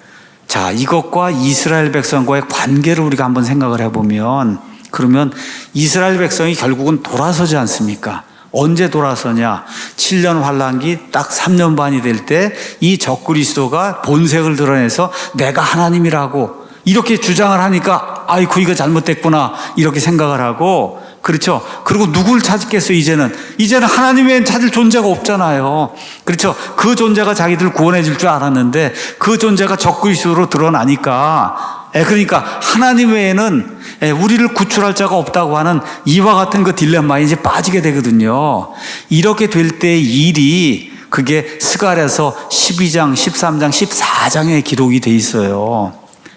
자, 이것과 이스라엘 백성과의 관계를 우리가 한번 생각을 해보면, 그러면 이스라엘 백성이 결국은 돌아서지 않습니까? 언제 돌아서냐? 7년 환란기 딱 3년 반이 될 때 이 적그리스도가 본색을 드러내서 내가 하나님이라고 이렇게 주장을 하니까 아이고 이거 잘못됐구나 이렇게 생각을 하고, 그렇죠? 그리고 누굴 찾겠어요? 이제는 하나님 외엔 찾을 존재가 없잖아요. 그렇죠? 그 존재가 자기들 구원해 줄 줄 알았는데 그 존재가 적그리스도로 드러나니까, 그러니까 하나님 외에는 우리를 구출할 자가 없다고 하는 이와 같은 그 딜레마에 이제 빠지게 되거든요. 이렇게 될 때 일이 그게 스가랴서 12장, 13장, 14장에 기록이 돼 있어요.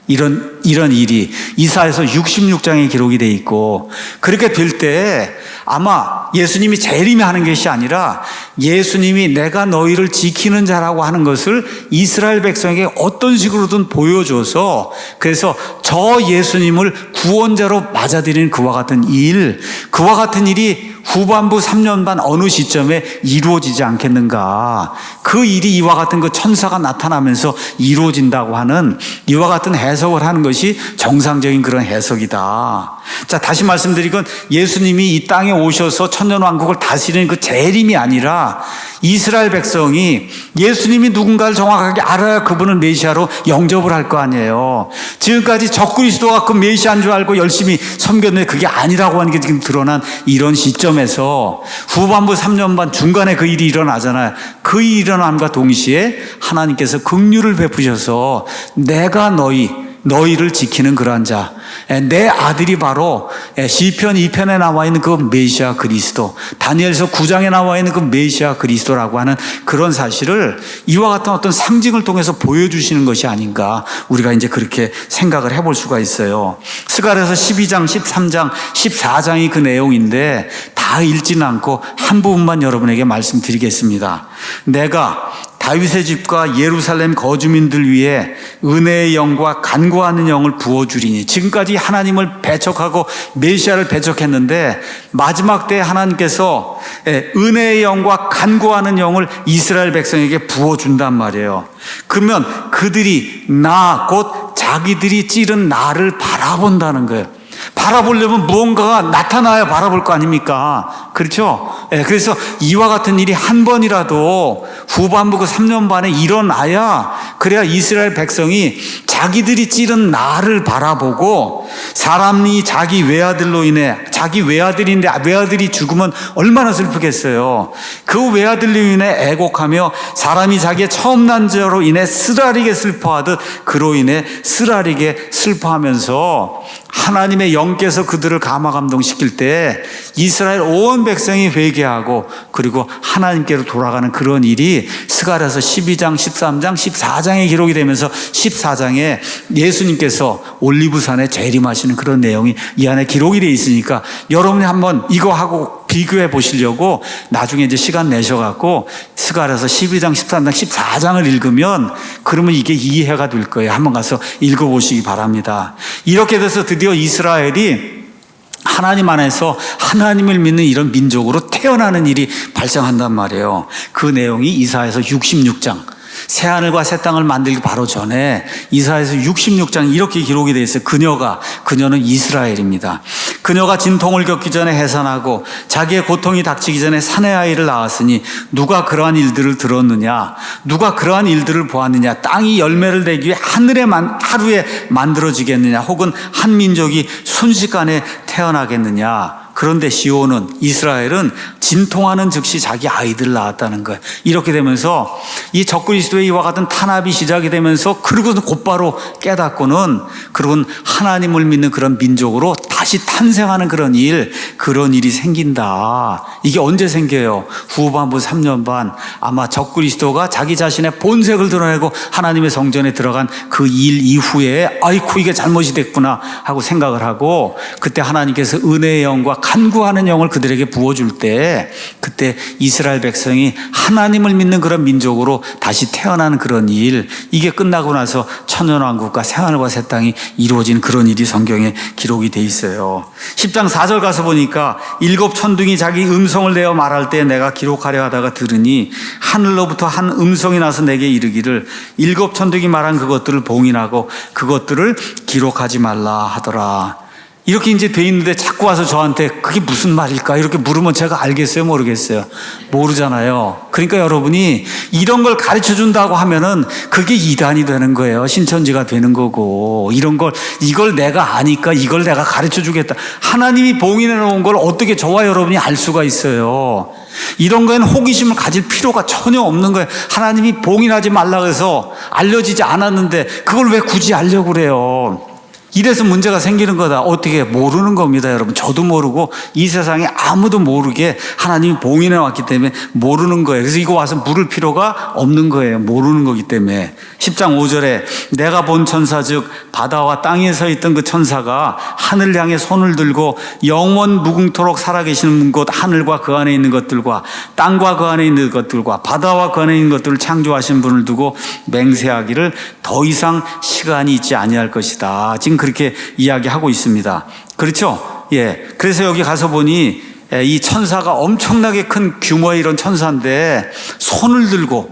이런 일이 이사야서 66장에 기록이 돼 있고, 그렇게 될 때 아마 예수님이 재림하는 것이 아니라 예수님이 내가 너희를 지키는 자라고 하는 것을 이스라엘 백성에게 어떤 식으로든 보여줘서, 그래서 저 예수님을 구원자로 맞아들이는 그와 같은 일이 후반부 3년 반 어느 시점에 이루어지지 않겠는가. 그 일이 이와 같은 그 천사가 나타나면서 이루어진다고 하는 이와 같은 해석을 하는 것이 정상적인 그런 해석이다. 자, 다시 말씀드리건 예수님이 이 땅에 오셔서 천년왕국을 다스리는 그 재림이 아니라 이스라엘 백성이 예수님이 누군가를 정확하게 알아야 그분은 메시아로 영접을 할 거 아니에요. 지금까지 적그리스도가 그 메시아인 줄 알고 열심히 섬겼는데 그게 아니라고 하는 게 지금 드러난 이런 시점에서 후반부 3년 반 중간에 그 일이 일어나잖아요. 그 일이 일어남과 동시에 하나님께서 긍휼을 베푸셔서 내가 너희를 지키는 그러한 자, 내 아들이 바로 시편 2편에 나와 있는 그 메시아 그리스도, 다니엘서 9장에 나와 있는 그 메시아 그리스도라고 하는 그런 사실을 이와 같은 어떤 상징을 통해서 보여주시는 것이 아닌가, 우리가 이제 그렇게 생각을 해볼 수가 있어요. 스가랴서 12장, 13장, 14장이 그 내용인데 다 읽지는 않고 한 부분만 여러분에게 말씀드리겠습니다. 내가 다윗의 집과 예루살렘 거주민들 위해 은혜의 영과 간구하는 영을 부어주리니. 지금까지 하나님을 배척하고 메시아를 배척했는데 마지막 때 하나님께서 은혜의 영과 간구하는 영을 이스라엘 백성에게 부어준단 말이에요. 그러면 그들이 곧 자기들이 찌른 나를 바라본다는 거예요. 바라보려면 무언가가 나타나야 바라볼 거 아닙니까? 그렇죠? 그래서 이와 같은 일이 한 번이라도 후반부 그 3년 반에 일어나야, 그래야 이스라엘 백성이 자기들이 찌른 나를 바라보고, 사람이 자기 외아들로 인해, 자기 외아들인데 외아들이 죽으면 얼마나 슬프겠어요. 그 외아들로 인해 애곡하며 사람이 자기의 처음 난 자로 인해 쓰라리게 슬퍼하듯 그로 인해 쓰라리게 슬퍼하면서 하나님의 영께서 그들을 감화감동시킬 때 이스라엘 온 백성이 회개하고 그리고 하나님께로 돌아가는 그런 일이 스가랴서 12장, 13장, 14장에 기록이 되면서 14장에 예수님께서 올리브산에 재림하시는 그런 내용이 이 안에 기록이 되어 있으니까 여러분이 한번 이거 하고 비교해 보시려고 나중에 이제 시간 내셔갖고 스가랴서 12장, 13장, 14장을 읽으면 그러면 이게 이해가 될 거예요. 한번 가서 읽어보시기 바랍니다. 이렇게 돼서 드디어 이스라엘이 하나님 안에서 하나님을 믿는 이런 민족으로 태어나는 일이 발생한단 말이에요. 그 내용이 이사야서 66장, 새하늘과 새 땅을 만들기 바로 전에 이사야서 66장 이렇게 기록이 되어 있어요. 그녀는 이스라엘입니다. 그녀가 진통을 겪기 전에 해산하고 자기의 고통이 닥치기 전에 사내 아이를 낳았으니 누가 그러한 일들을 들었느냐? 누가 그러한 일들을 보았느냐? 땅이 열매를 내기 위해 하루에 만들어지겠느냐? 혹은 한 민족이 순식간에 태어나겠느냐? 그런데 시온은, 이스라엘은 진통하는 즉시 자기 아이들을 낳았다는 거예요. 이렇게 되면서 이 적그리스도의 이와 같은 탄압이 시작이 되면서 그러고는 곧바로 깨닫고는 그런 하나님을 믿는 그런 민족으로 다시 탄생하는 그런 일이 생긴다. 이게 언제 생겨요? 후반부 3년 반. 아마 적그리스도가 자기 자신의 본색을 드러내고 하나님의 성전에 들어간 그 일 이후에 아이쿠 이게 잘못이 됐구나 하고 생각을 하고, 그때 하나님께서 은혜의 영과 간구하는 영을 그들에게 부어줄 때, 그때 이스라엘 백성이 하나님을 믿는 그런 민족으로 다시 태어나는 그런 일, 이게 끝나고 나서 천년왕국과 새하늘과 새 땅이 이루어진 그런 일이 성경에 기록이 돼 있어요. 10장 4절 가서 보니까 일곱 천둥이 자기 음성을 내어 말할 때 내가 기록하려 하다가 들으니 하늘로부터 한 음성이 나서 내게 이르기를 일곱 천둥이 말한 그것들을 봉인하고 그것들을 기록하지 말라 하더라. 이렇게 이제 돼 있는데 자꾸 와서 저한테 그게 무슨 말일까? 이렇게 물으면 제가 알겠어요? 모르겠어요? 모르잖아요. 그러니까 여러분이 이런 걸 가르쳐 준다고 하면은 그게 이단이 되는 거예요. 신천지가 되는 거고, 이걸 내가 아니까 이걸 내가 가르쳐 주겠다. 하나님이 봉인해 놓은 걸 어떻게 저와 여러분이 알 수가 있어요? 이런 거에는 호기심을 가질 필요가 전혀 없는 거예요. 하나님이 봉인하지 말라고 해서 알려지지 않았는데 그걸 왜 굳이 알려고 그래요? 이래서 문제가 생기는 거다. 어떻게 모르는 겁니다, 여러분. 저도 모르고 이 세상에 아무도 모르게 하나님이 봉인해 왔기 때문에 모르는 거예요. 그래서 이거 와서 물을 필요가 없는 거예요. 모르는 거기 때문에. 10장 5절에 내가 본 천사 즉 바다와 땅에 서 있던 그 천사가 하늘 향해 손을 들고 영원 무궁토록 살아계시는 곳 하늘과 그 안에 있는 것들과 땅과 그 안에 있는 것들과 바다와 그 안에 있는 것들을 창조하신 분을 두고 맹세하기를 더 이상 시간이 있지 아니할 것이다. 지금 그렇게 이야기하고 있습니다. 그렇죠? 예. 그래서 여기 가서 보니 이 천사가 엄청나게 큰 규모의 이런 천사인데 손을 들고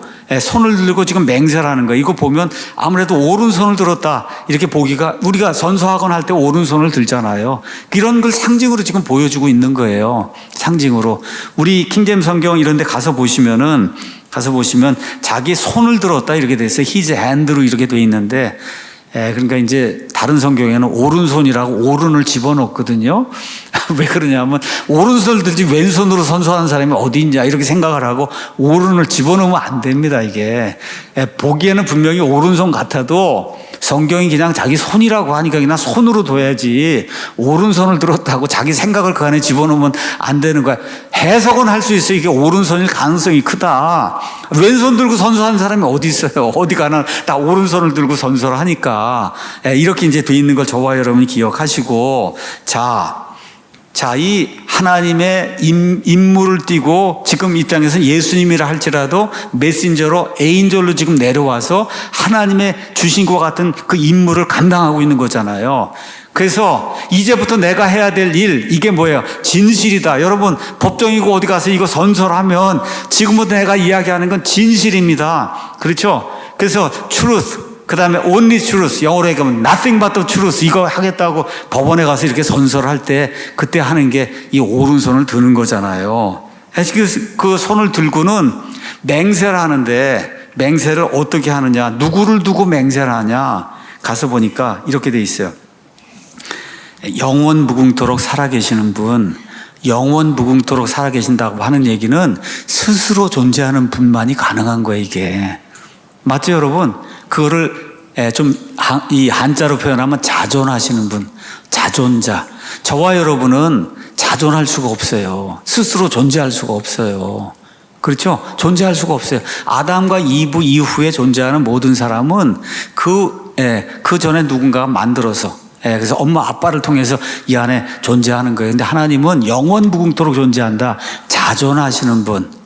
지금 맹세를 하는 거예요. 이거 보면 아무래도 오른손을 들었다 이렇게 보기가, 우리가 선서하거나 할 때 오른손을 들잖아요. 이런 걸 상징으로 지금 보여주고 있는 거예요. 상징으로. 우리 킹제임스 성경 이런 데 가서 보시면 자기 손을 들었다 이렇게 돼 있어요. his hand로 이렇게 돼 있는데, 그러니까 이제 다른 성경에는 오른손이라고 오른을 집어넣거든요. 왜 그러냐면 오른손을 들지 왼손으로 선서하는 사람이 어디 있냐 이렇게 생각을 하고 오른을 집어넣으면 안 됩니다. 이게 보기에는 분명히 오른손 같아도 성경이 그냥 자기 손이라고 하니까 그냥 손으로 둬야지 오른손을 들었다고 자기 생각을 그 안에 집어넣으면 안 되는 거야. 해석은 할 수 있어요. 이게 오른손일 가능성이 크다. 왼손 들고 선서하는 사람이 어디 있어요? 어디 가나 다 오른손을 들고 선서를 하니까. 이렇게 이제 돼 있는 걸 저와 여러분이 기억하시고, 자, 이 하나님의 임무를 띠고 지금 이 땅에서 예수님이라 할지라도 메신저로 에인절로 지금 내려와서 하나님의 주신 것 같은 그 임무를 감당하고 있는 거잖아요. 그래서 이제부터 내가 해야 될 일, 이게 뭐예요? 진실이다. 여러분, 법정이고 어디 가서 이거 선서하면 지금부터 내가 이야기하는 건 진실입니다. 그렇죠? 그래서 truth, 그 다음에 only truth, 영어로 얘기하면 nothing but the truth, 이거 하겠다고 법원에 가서 이렇게 선서를 할 때 그때 하는 게 이 오른손을 드는 거잖아요. 그 손을 들고는 맹세를 하는데, 맹세를 어떻게 하느냐, 누구를 두고 맹세를 하냐, 가서 보니까 이렇게 돼 있어요. 영원 무궁토록 살아계시는 분, 영원 무궁토록 살아계신다고 하는 얘기는 스스로 존재하는 분만이 가능한 거예요, 이게. 맞죠, 여러분? 그거를 좀 이 한자로 표현하면 자존하시는 분, 자존자. 저와 여러분은 자존할 수가 없어요. 스스로 존재할 수가 없어요. 그렇죠? 존재할 수가 없어요. 아담과 이브 이후에 존재하는 모든 사람은 그 전에 누군가가 만들어서, 그래서 엄마 아빠를 통해서 이 안에 존재하는 거예요. 근데 하나님은 영원 무궁토록 존재한다. 자존하시는 분.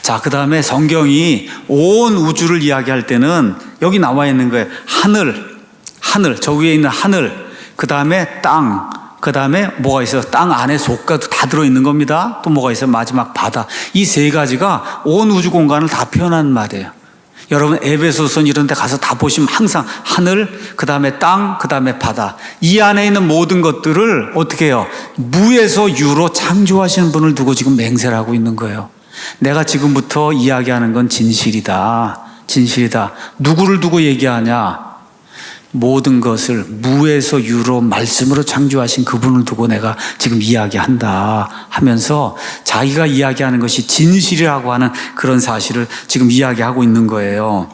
자, 그 다음에 성경이 온 우주를 이야기할 때는 여기 나와 있는 거예요. 하늘, 저 위에 있는 하늘, 그 다음에 땅, 그 다음에 뭐가 있어요? 땅 안에 속가도 다 들어있는 겁니다. 또 뭐가 있어요? 마지막 바다. 이 세 가지가 온 우주 공간을 다 표현하는 말이에요. 여러분 에베소서 이런 데 가서 다 보시면 항상 하늘, 그 다음에 땅, 그 다음에 바다, 이 안에 있는 모든 것들을 어떻게 해요? 무에서 유로 창조하시는 분을 두고 지금 맹세를 하고 있는 거예요. 내가 지금부터 이야기하는 건 진실이다. 진실이다. 누구를 두고 얘기하냐? 모든 것을 무에서 유로 말씀으로 창조하신 그분을 두고 내가 지금 이야기한다 하면서 자기가 이야기하는 것이 진실이라고 하는 그런 사실을 지금 이야기하고 있는 거예요.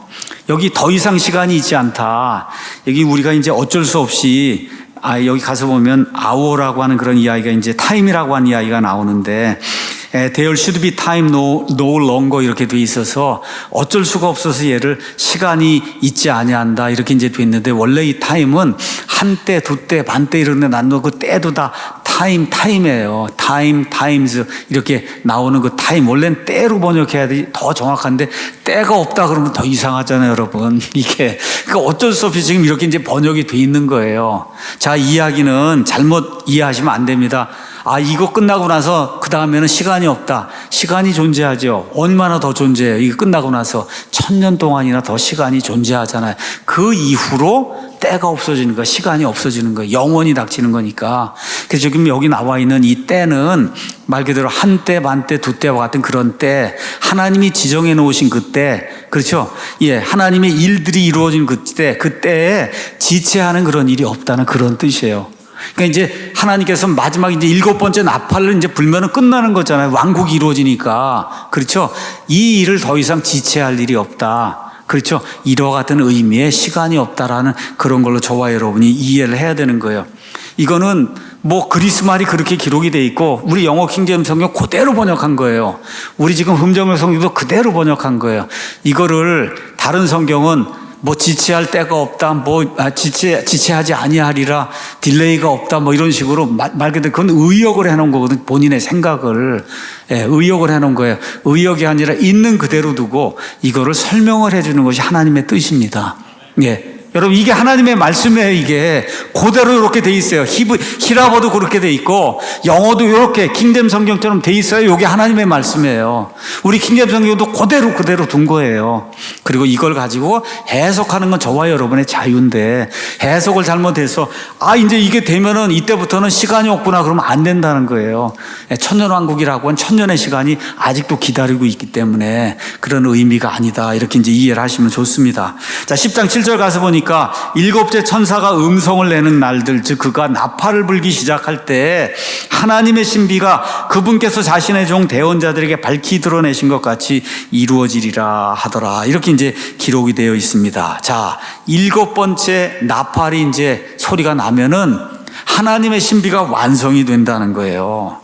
여기 더 이상 시간이 있지 않다. 여기 우리가 이제 어쩔 수 없이 여기 가서 보면 hour라고 하는 그런 이야기가 이제 time이라고 하는 이야기가 나오는데 There should be time no longer 이렇게 돼 있어서 어쩔 수가 없어서 얘를 시간이 있지 아니한다 이렇게 이제 돼 있는데 원래 이 타임은 한때, 두때, 반때 이런 데 나누고 그 때도 다 타임이에요. times 이렇게 나오는 그 타임 원래는 때로 번역해야 더 정확한데 때가 없다 그러면 더 이상하잖아요, 여러분. 이게 그러니까 어쩔 수 없이 지금 이렇게 이제 번역이 돼 있는 거예요. 자, 이 이야기는 잘못 이해하시면 안 됩니다. 이거 끝나고 나서 그 다음에는 시간이 없다. 시간이 존재하죠. 얼마나 더 존재해요. 이거 끝나고 나서 1000년 동안이나 더 시간이 존재하잖아요. 그 이후로 때가 없어지는 거야. 시간이 없어지는 거야. 영원히 닥치는 거니까. 그래서 지금 여기 나와 있는 이 때는 말 그대로 한때, 반때, 두때와 같은 그런 때, 하나님이 지정해 놓으신 그때, 그렇죠? 예, 하나님의 일들이 이루어진 그때에 지체하는 그런 일이 없다는 그런 뜻이에요. 그러니까 이제 하나님께서 마지막 이제 7번째 나팔을 이제 불면은 끝나는 거잖아요. 왕국이 이루어지니까. 그렇죠? 이 일을 더 이상 지체할 일이 없다. 그렇죠? 이와 같은 의미의 시간이 없다라는 그런 걸로 저와 여러분이 이해를 해야 되는 거예요. 이거는 뭐 그리스 말이 그렇게 기록이 돼 있고 우리 영어 킹제임스 성경 그대로 번역한 거예요. 우리 지금 흠정역 성경도 그대로 번역한 거예요. 이거를 다른 성경은 뭐 지체할 때가 없다, 지체하지 아니하리라, 딜레이가 없다, 뭐 이런 식으로 말 그대로 그건 의역을 해놓은 거거든. 본인의 생각을 의역을 해놓은 거예요. 의역이 아니라 있는 그대로 두고 이거를 설명을 해주는 것이 하나님의 뜻입니다. 예. 여러분 이게 하나님의 말씀이에요. 이게 그대로 이렇게 돼 있어요. 히라버도 그렇게 돼 있고 영어도 이렇게 킹잼 성경처럼 돼 있어요. 이게 하나님의 말씀이에요. 우리 킹잼 성경도 그대로 둔 거예요. 그리고 이걸 가지고 해석하는 건 저와 여러분의 자유인데 해석을 잘못해서 이제 이게 되면은 이때부터는 시간이 없구나 그러면 안 된다는 거예요. 천년왕국이라고 하는 천년의 시간이 아직도 기다리고 있기 때문에 그런 의미가 아니다. 이렇게 이제 이해를 하시면 좋습니다. 자, 10장 7절 가서 보니까 일곱째 천사가 음성을 내는 날들, 즉 그가 나팔을 불기 시작할 때 하나님의 신비가 그분께서 자신의 종 대언자들에게 밝히 드러내신 것 같이 이루어지리라 하더라. 이렇게 이제 기록이 되어 있습니다. 자, 7번째 나팔이 이제 소리가 나면은 하나님의 신비가 완성이 된다는 거예요.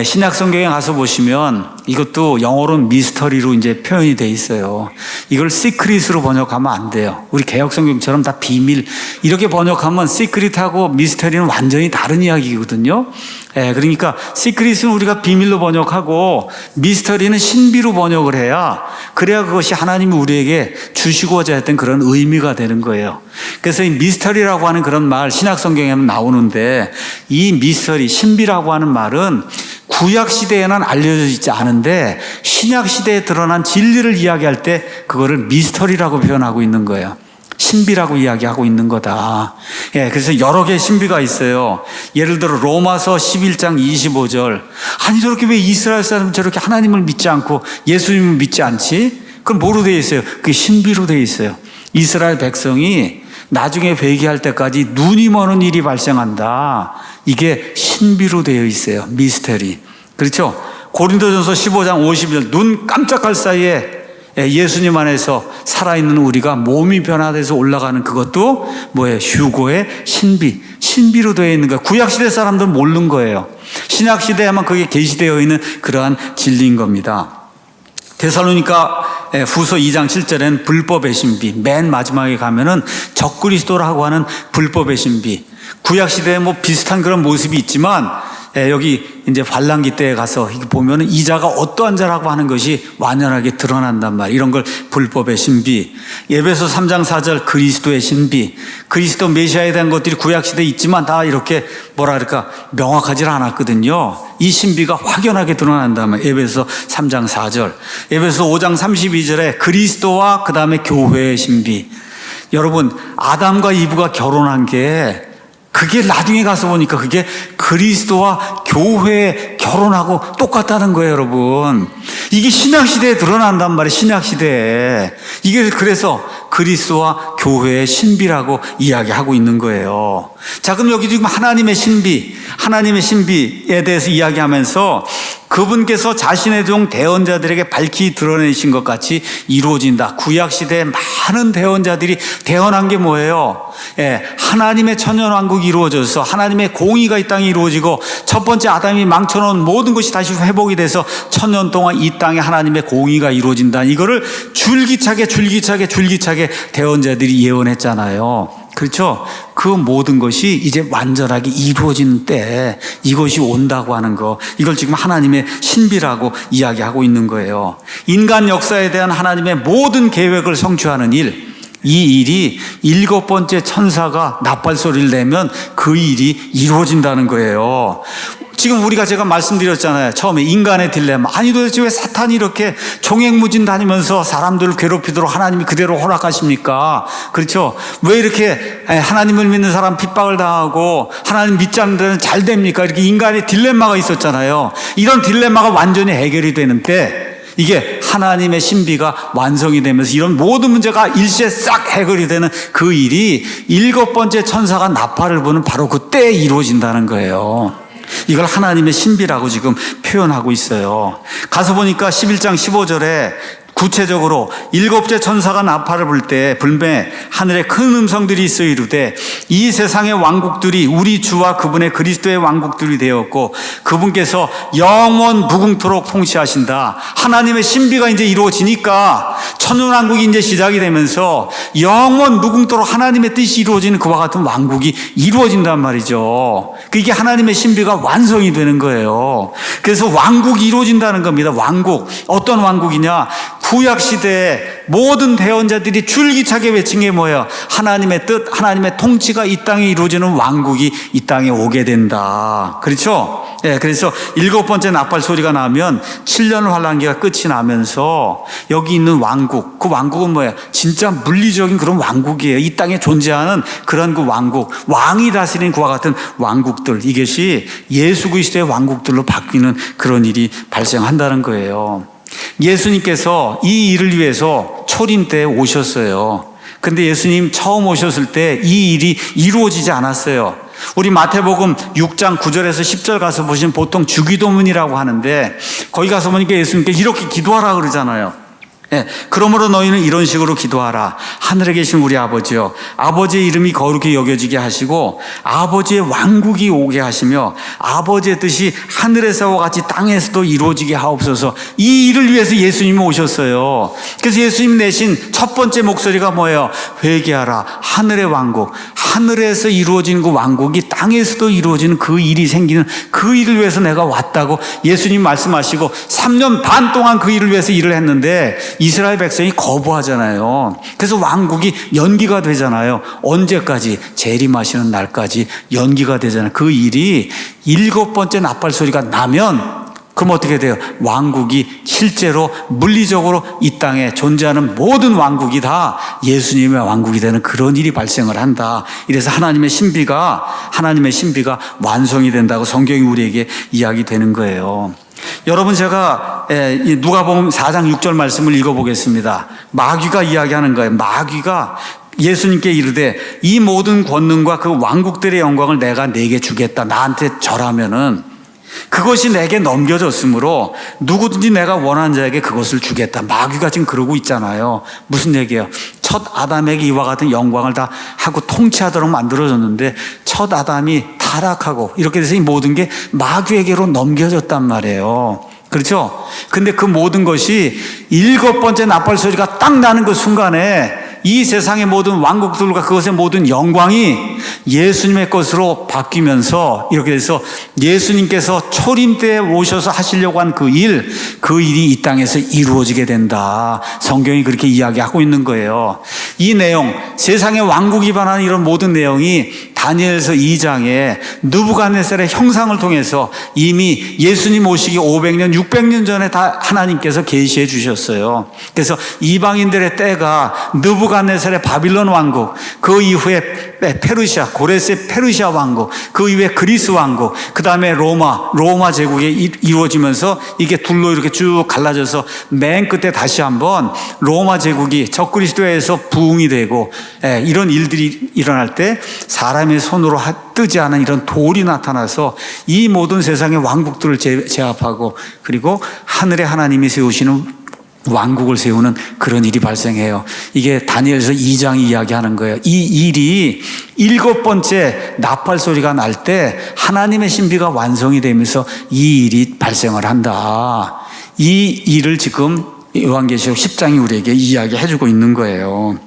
신약 성경에 가서 보시면 이것도 영어로는 미스터리로 이제 표현이 돼 있어요. 이걸 시크릿으로 번역하면 안 돼요. 우리 개역 성경처럼 다 비밀 이렇게 번역하면 시크릿하고 미스터리는 완전히 다른 이야기거든요. 그러니까 시크릿은 우리가 비밀로 번역하고 미스터리는 신비로 번역을 해야 그래야 그것이 하나님이 우리에게 주시고자 했던 그런 의미가 되는 거예요. 그래서 이 미스터리라고 하는 그런 말 신약 성경에는 나오는데 이 미스터리 신비라고 하는 말은 구약 시대에는 알려져 있지 않은데 신약 시대에 드러난 진리를 이야기할 때 그거를 미스터리라고 표현하고 있는 거예요. 신비라고 이야기하고 있는 거다. 그래서 여러 개의 신비가 있어요. 예를 들어 로마서 11장 25절. 아니 저렇게 왜 이스라엘 사람은 저렇게 하나님을 믿지 않고 예수님을 믿지 않지? 그건 뭐로 되어 있어요? 그게 신비로 되어 있어요. 이스라엘 백성이 나중에 회개할 때까지 눈이 머는 일이 발생한다. 이게 신비로 되어 있어요. 미스터리. 그렇죠? 고린도전서 15장 50절 눈 깜짝할 사이에 예수님 안에서 살아있는 우리가 몸이 변화돼서 올라가는 그것도 뭐예요? 휴거의 신비로 되어 있는 거예요. 구약시대 사람들은 모르는 거예요. 신약시대에만 그게 계시되어 있는 그러한 진리인 겁니다. 데살로니가 후서 2장 7절에는 불법의 신비, 맨 마지막에 가면은 적그리스도라고 하는 불법의 신비. 구약시대에 뭐 비슷한 그런 모습이 있지만 여기 이제 환란기 때에 가서 보면은 이 자가 어떠한 자라고 하는 것이 완연하게 드러난단 말이에요. 이런 걸 불법의 신비, 에베소 3장 4절 그리스도의 신비, 그리스도 메시아에 대한 것들이 구약시대에 있지만 다 이렇게 뭐라 그럴까 명확하지 않았거든요. 이 신비가 확연하게 드러난단 말이에요. 에베소 3장 4절, 에베소 5장 32절에 그리스도와 그 다음에 교회의 신비. 여러분, 아담과 이브가 결혼한 게 그게 나중에 가서 보니까 그게 그리스도와 교회에 결혼하고 똑같다는 거예요, 여러분. 이게 신약시대에 드러난단 말이에요, 신약시대에. 이게 그래서 그리스도와 교회의 신비라고 이야기하고 있는 거예요. 자, 그럼 여기 지금 하나님의 신비에 대해서 이야기하면서 그분께서 자신의 종 대언자들에게 밝히 드러내신 것 같이 이루어진다. 구약시대에 많은 대언자들이 대언한 게 뭐예요? 하나님의 천년왕국이 이루어져서 하나님의 공의가 이 땅에 이루어지고 첫 번째 아담이 망쳐놓은 모든 것이 다시 회복이 돼서 천년 동안 이 땅에 하나님의 공의가 이루어진다. 이거를 줄기차게 대언자들이 예언했잖아요. 그렇죠? 그 모든 것이 이제 완전하게 이루어지는 때 이것이 온다고 하는 거, 이걸 지금 하나님의 신비라고 이야기하고 있는 거예요. 인간 역사에 대한 하나님의 모든 계획을 성취하는 일, 이 일이 7번째 천사가 나팔소리를 내면 그 일이 이루어진다는 거예요. 지금 제가 말씀드렸잖아요. 처음에 인간의 딜레마. 아니 도대체 왜 사탄이 이렇게 종횡무진 다니면서 사람들을 괴롭히도록 하나님이 그대로 허락하십니까? 그렇죠? 왜 이렇게 하나님을 믿는 사람 핍박을 당하고 하나님 믿지 않는 데는 잘 됩니까? 이렇게 인간의 딜레마가 있었잖아요. 이런 딜레마가 완전히 해결이 되는 때 이게 하나님의 신비가 완성이 되면서 이런 모든 문제가 일시에 싹 해결이 되는 그 일이 7번째 천사가 나팔을 부는 바로 그때에 이루어진다는 거예요. 이걸 하나님의 신비라고 지금 표현하고 있어요. 가서 보니까 11장 15절에 구체적으로 7째 천사가 나팔을 불 때 불매 하늘에 큰 음성들이 있어 이르되 이 세상의 왕국들이 우리 주와 그분의 그리스도의 왕국들이 되었고 그분께서 영원 무궁토록 통치하신다. 하나님의 신비가 이제 이루어지니까 천년왕국이 이제 시작이 되면서 영원 무궁토록 하나님의 뜻이 이루어지는 그와 같은 왕국이 이루어진단 말이죠. 이게 하나님의 신비가 완성이 되는 거예요. 그래서 왕국이 이루어진다는 겁니다. 왕국. 어떤 왕국이냐? 구약시대에 모든 대언자들이 줄기차게 외친 게 뭐예요? 하나님의 뜻, 하나님의 통치가 이 땅에 이루어지는 왕국이 이 땅에 오게 된다. 그렇죠? 그래서 7번째 나팔 소리가 나면 7년 환란기가 끝이 나면서 여기 있는 왕국, 그 왕국은 뭐예요? 진짜 물리적인 그런 왕국이에요. 이 땅에 존재하는 그런 그 왕국, 왕이 다스리는 그와 같은 왕국들, 이것이 예수 그리스도의 왕국들로 바뀌는 그런 일이 발생한다는 거예요. 예수님께서 이 일을 위해서 초림 때 오셨어요. 근데 예수님 처음 오셨을 때 이 일이 이루어지지 않았어요. 우리 마태복음 6장 9절에서 10절 가서 보시면 보통 주기도문이라고 하는데 거기 가서 보니까 예수님께 이렇게 기도하라 그러잖아요. 그러므로 너희는 이런 식으로 기도하라. 하늘에 계신 우리 아버지여, 아버지의 이름이 거룩히 여겨지게 하시고 아버지의 왕국이 오게 하시며 아버지의 뜻이 하늘에서와 같이 땅에서도 이루어지게 하옵소서. 이 일을 위해서 예수님이 오셨어요. 그래서 예수님 내신 첫 번째 목소리가 뭐예요? 회개하라. 하늘의 왕국, 하늘에서 이루어진 그 왕국이 땅에서도 이루어지는 그 일이 생기는 그 일을 위해서 내가 왔다고 예수님 말씀하시고 3년 반 동안 그 일을 위해서 일을 했는데 이스라엘 백성이 거부하잖아요. 그래서 왕국이 연기가 되잖아요. 언제까지? 재림하시는 날까지 연기가 되잖아요. 그 일이 7번째 나팔 소리가 나면 그럼 어떻게 돼요? 왕국이 실제로 물리적으로 이 땅에 존재하는 모든 왕국이 다 예수님의 왕국이 되는 그런 일이 발생을 한다. 이래서 하나님의 신비가 완성이 된다고 성경이 우리에게 이야기되는 거예요. 여러분, 제가 누가복음 4장 6절 말씀을 읽어보겠습니다. 마귀가 이야기하는 거예요. 마귀가 예수님께 이르되 이 모든 권능과 그 왕국들의 영광을 내가 네게 주겠다. 나한테 절하면은 그것이 내게 넘겨졌으므로 누구든지 내가 원하는 자에게 그것을 주겠다. 마귀가 지금 그러고 있잖아요. 무슨 얘기예요? 첫 아담에게 이와 같은 영광을 다 하고 통치하도록 만들어졌는데 첫 아담이 타락하고 이렇게 돼서 이 모든 게 마귀에게로 넘겨졌단 말이에요. 그렇죠? 근데 그 모든 것이 7번째 나팔 소리가 딱 나는 그 순간에 이 세상의 모든 왕국들과 그것의 모든 영광이 예수님의 것으로 바뀌면서 이렇게 돼서 예수님께서 초림 때에 오셔서 하시려고 한 그 일이 이 땅에서 이루어지게 된다. 성경이 그렇게 이야기하고 있는 거예요. 이 내용, 세상의 왕국이 반하는 이런 모든 내용이 다니엘서 2장에 느부갓네살의 형상을 통해서 이미 예수님 오시기 500년, 600년 전에 다 하나님께서 계시해 주셨어요. 그래서 이방인들의 때가 느부갓네살의 바빌론 왕국, 그 이후에 페르시아, 고레스의 페르시아 왕국, 그 이후에 그리스 왕국, 그 다음에 로마 제국이 이루어지면서 이게 둘로 이렇게 쭉 갈라져서 맨 끝에 다시 한번 로마 제국이 적그리스도에서 부흥이 되고, 이런 일들이 일어날 때 사람의 손으로 뜨지 않은 이런 돌이 나타나서 이 모든 세상의 왕국들을 제압하고, 그리고 하늘의 하나님이 세우시는 왕국을 세우는 그런 일이 발생해요. 이게 다니엘서 2장이 이야기하는 거예요. 이 일이 7번째 나팔 소리가 날 때 하나님의 신비가 완성이 되면서 이 일이 발생을 한다. 이 일을 지금 요한계시록 10장이 우리에게 이야기해주고 있는 거예요.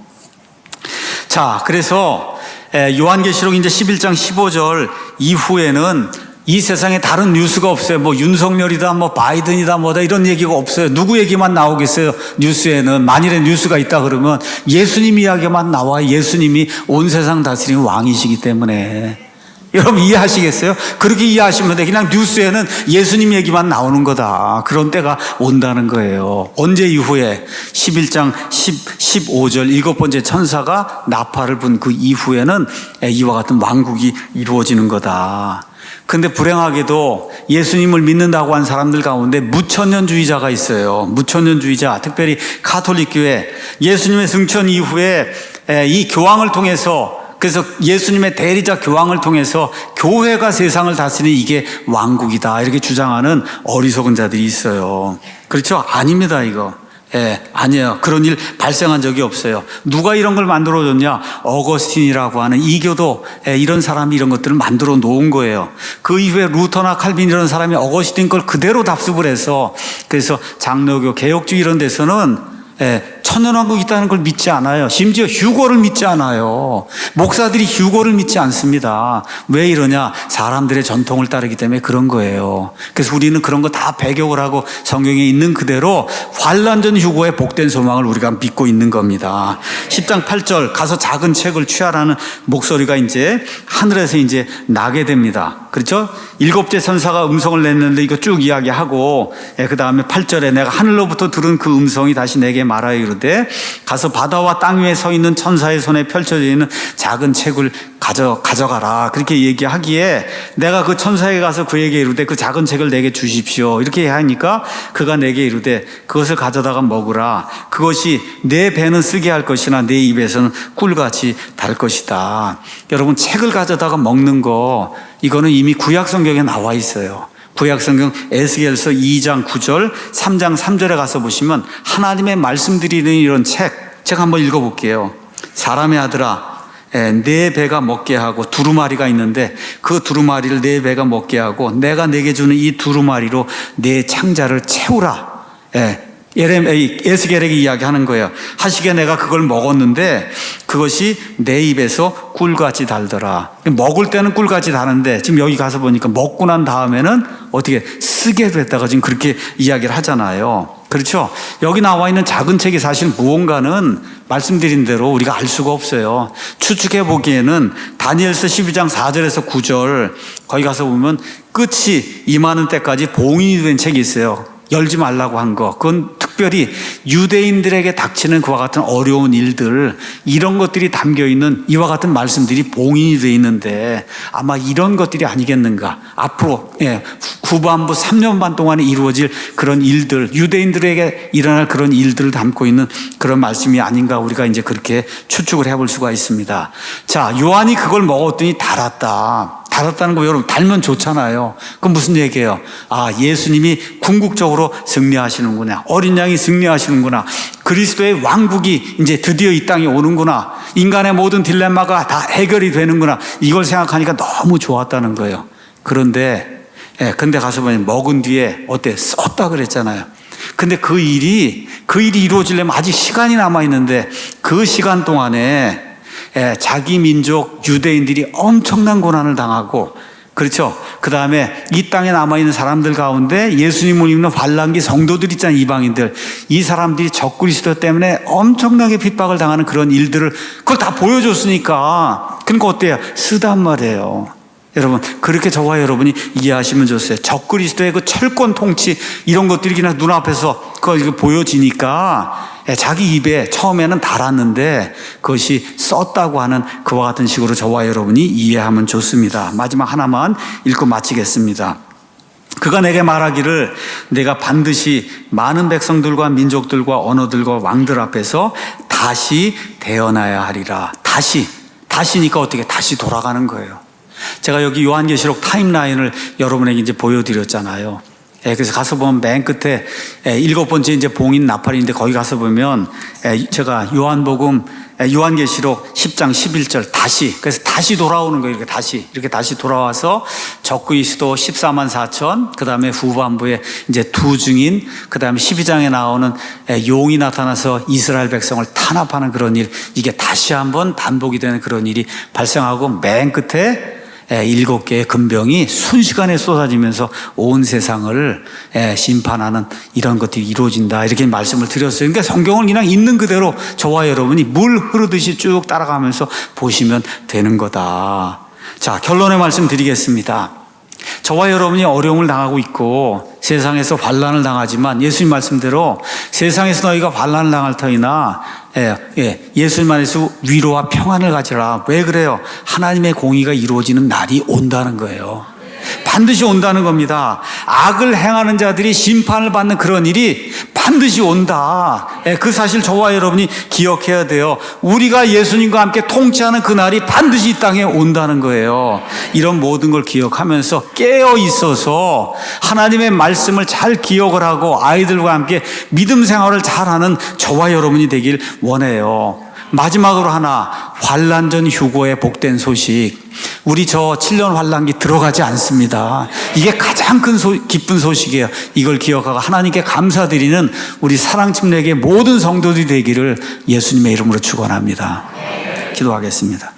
자, 그래서 요한계시록 이제 11장 15절 이후에는 이 세상에 다른 뉴스가 없어요. 뭐 윤석열이다, 뭐 바이든이다, 뭐다 이런 얘기가 없어요. 누구 얘기만 나오겠어요? 뉴스에는. 만일에 뉴스가 있다 그러면 예수님 이야기만 나와요. 예수님이 온 세상 다스리는 왕이시기 때문에. 여러분 이해하시겠어요? 그렇게 이해하시면 돼. 그냥 뉴스에는 예수님 얘기만 나오는 거다. 그런 때가 온다는 거예요. 언제 이후에? 11장 15절 7번째 천사가 나팔을 분 그 이후에는 이와 같은 왕국이 이루어지는 거다. 근데 불행하게도 예수님을 믿는다고 한 사람들 가운데 무천년주의자가 있어요. 무천년주의자, 특별히 가톨릭교회. 예수님의 승천 이후에 이 교황을 통해서, 그래서 예수님의 대리자 교황을 통해서 교회가 세상을 다스리는 이게 왕국이다, 이렇게 주장하는 어리석은 자들이 있어요. 그렇죠? 아닙니다, 이거. 아니에요. 그런 일 발생한 적이 없어요. 누가 이런 걸 만들어줬냐? 어거스틴이라고 하는 이교도, 이런 사람이 이런 것들을 만들어 놓은 거예요. 그 이후에 루터나 칼빈 이런 사람이 어거스틴 걸 그대로 답습을 해서, 그래서 장로교, 개혁주의 이런 데서는 천년왕국이 있다는 걸 믿지 않아요. 심지어 휴거를 믿지 않아요. 목사들이 휴거를 믿지 않습니다. 왜 이러냐? 사람들의 전통을 따르기 때문에 그런 거예요. 그래서 우리는 그런 거 다 배격을 하고 성경에 있는 그대로 환난전 휴거의 복된 소망을 우리가 믿고 있는 겁니다. 10장 8절 가서 작은 책을 취하라는 목소리가 이제 하늘에서 이제 나게 됩니다. 그렇죠? 7째 천사가 음성을 냈는데 이거 쭉 이야기하고, 그 다음에 8절에 내가 하늘로부터 들은 그 음성이 다시 내게 말하여 이르되 가서 바다와 땅 위에 서 있는 천사의 손에 펼쳐져 있는 작은 책을 가져가라. 그렇게 얘기하기에 내가 그 천사에게 가서 그에게 이르되 그 작은 책을 내게 주십시오. 이렇게 하니까 그가 내게 이르되 그것을 가져다가 먹으라. 그것이 내 배는 쓰게 할 것이나 내 입에서는 꿀같이 달 것이다. 여러분, 책을 가져다가 먹는 거, 이거는 이미 구약 성경에 나와 있어요. 구약 성경 에스겔서 2장 9절, 3장 3절에 가서 보시면 하나님의 말씀드리는 이런 책 한번 읽어볼게요. 사람의 아들아, 내 배가 먹게 하고, 두루마리가 있는데 그 두루마리를 내 배가 먹게 하고 내가 내게 주는 이 두루마리로 내 창자를 채우라. 에스겔에게 이야기하는 거예요. 하시기에 내가 그걸 먹었는데 그것이 내 입에서 꿀같이 달더라. 먹을 때는 꿀같이 다는데 지금 여기 가서 보니까 먹고 난 다음에는 어떻게 쓰게 됐다가 지금 그렇게 이야기를 하잖아요. 그렇죠? 여기 나와 있는 작은 책이 사실 무언가는 말씀드린 대로 우리가 알 수가 없어요. 추측해 보기에는 다니엘서 12장 4절에서 9절 거기 가서 보면 끝이 임하는 때까지 봉인이 된 책이 있어요. 열지 말라고 한 거. 그건 특별히 유대인들에게 닥치는 그와 같은 어려운 일들, 이런 것들이 담겨있는 이와 같은 말씀들이 봉인이 되어 있는데 아마 이런 것들이 아니겠는가. 앞으로 후반부 3년 반 동안에 이루어질 그런 일들, 유대인들에게 일어날 그런 일들을 담고 있는 그런 말씀이 아닌가, 우리가 이제 그렇게 추측을 해볼 수가 있습니다. 자, 요한이 그걸 먹었더니 달았다는 거, 여러분, 달면 좋잖아요. 그건 무슨 얘기예요? 아, 예수님이 궁극적으로 승리하시는구나. 어린 양이 승리하시는구나. 그리스도의 왕국이 이제 드디어 이 땅에 오는구나. 인간의 모든 딜레마가 다 해결이 되는구나. 이걸 생각하니까 너무 좋았다는 거예요. 근데 가서 보니 먹은 뒤에 어때? 썼다 그랬잖아요. 근데 그 일이 이루어지려면 아직 시간이 남아있는데 그 시간 동안에 자기 민족 유대인들이 엄청난 고난을 당하고, 그렇죠. 그 다음에 이 땅에 남아있는 사람들 가운데 예수님을 믿는 환란기 성도들 있잖아요. 이방인들. 이 사람들이 적그리스도 때문에 엄청나게 핍박을 당하는 그런 일들을 그걸 다 보여줬으니까. 그러니까 어때요? 쓰단 말이에요. 여러분, 그렇게 저와 여러분이 이해하시면 좋겠어요. 적그리스도의 그 철권 통치 이런 것들이 그냥 눈앞에서 그거 보여지니까 자기 입에 처음에는 달았는데 그것이 썼다고 하는 그와 같은 식으로 저와 여러분이 이해하면 좋습니다. 마지막 하나만 읽고 마치겠습니다. 그가 내게 말하기를 내가 반드시 많은 백성들과 민족들과 언어들과 왕들 앞에서 다시 태어나야 하리라. 다시니까 어떻게 다시 돌아가는 거예요. 제가 여기 요한계시록 타임라인을 여러분에게 이제 보여드렸잖아요. 그래서 가서 보면 맨 끝에 7번째 이제 봉인 나팔인데 거기 가서 보면 제가 요한계시록 10장 11절 그래서 다시 돌아오는 거예요. 이렇게 다시 돌아와서 적그리스도 14만 4천, 그 다음에 후반부에 이제 두 증인, 그 다음에 12장에 나오는 용이 나타나서 이스라엘 백성을 탄압하는 그런 일, 이게 다시 한번 반복이 되는 그런 일이 발생하고 맨 끝에 7개의 금병이 순식간에 쏟아지면서 온 세상을 심판하는 이런 것들이 이루어진다. 이렇게 말씀을 드렸어요. 그러니까 성경을 그냥 있는 그대로 저와 여러분이 물 흐르듯이 쭉 따라가면서 보시면 되는 거다. 자, 결론의 말씀 드리겠습니다. 저와 여러분이 어려움을 당하고 있고 세상에서 환난을 당하지만 예수님 말씀대로 세상에서 너희가 환난을 당할 터이나 예수님 안에서 위로와 평안을 가지라. 왜 그래요? 하나님의 공의가 이루어지는 날이 온다는 거예요. 반드시 온다는 겁니다. 악을 행하는 자들이 심판을 받는 그런 일이 반드시 온다. 그 사실 저와 여러분이 기억해야 돼요. 우리가 예수님과 함께 통치하는 그날이 반드시 이 땅에 온다는 거예요. 이런 모든 걸 기억하면서 깨어 있어서 하나님의 말씀을 잘 기억을 하고 아이들과 함께 믿음 생활을 잘하는 저와 여러분이 되길 원해요. 마지막으로 하나, 환난전 휴고의 복된 소식. 우리 저 7년 환난기 들어가지 않습니다. 이게 가장 큰 기쁜 소식이에요. 이걸 기억하고 하나님께 감사드리는 우리 사랑침례교회 모든 성도들이 되기를 예수님의 이름으로 축원합니다. 기도하겠습니다.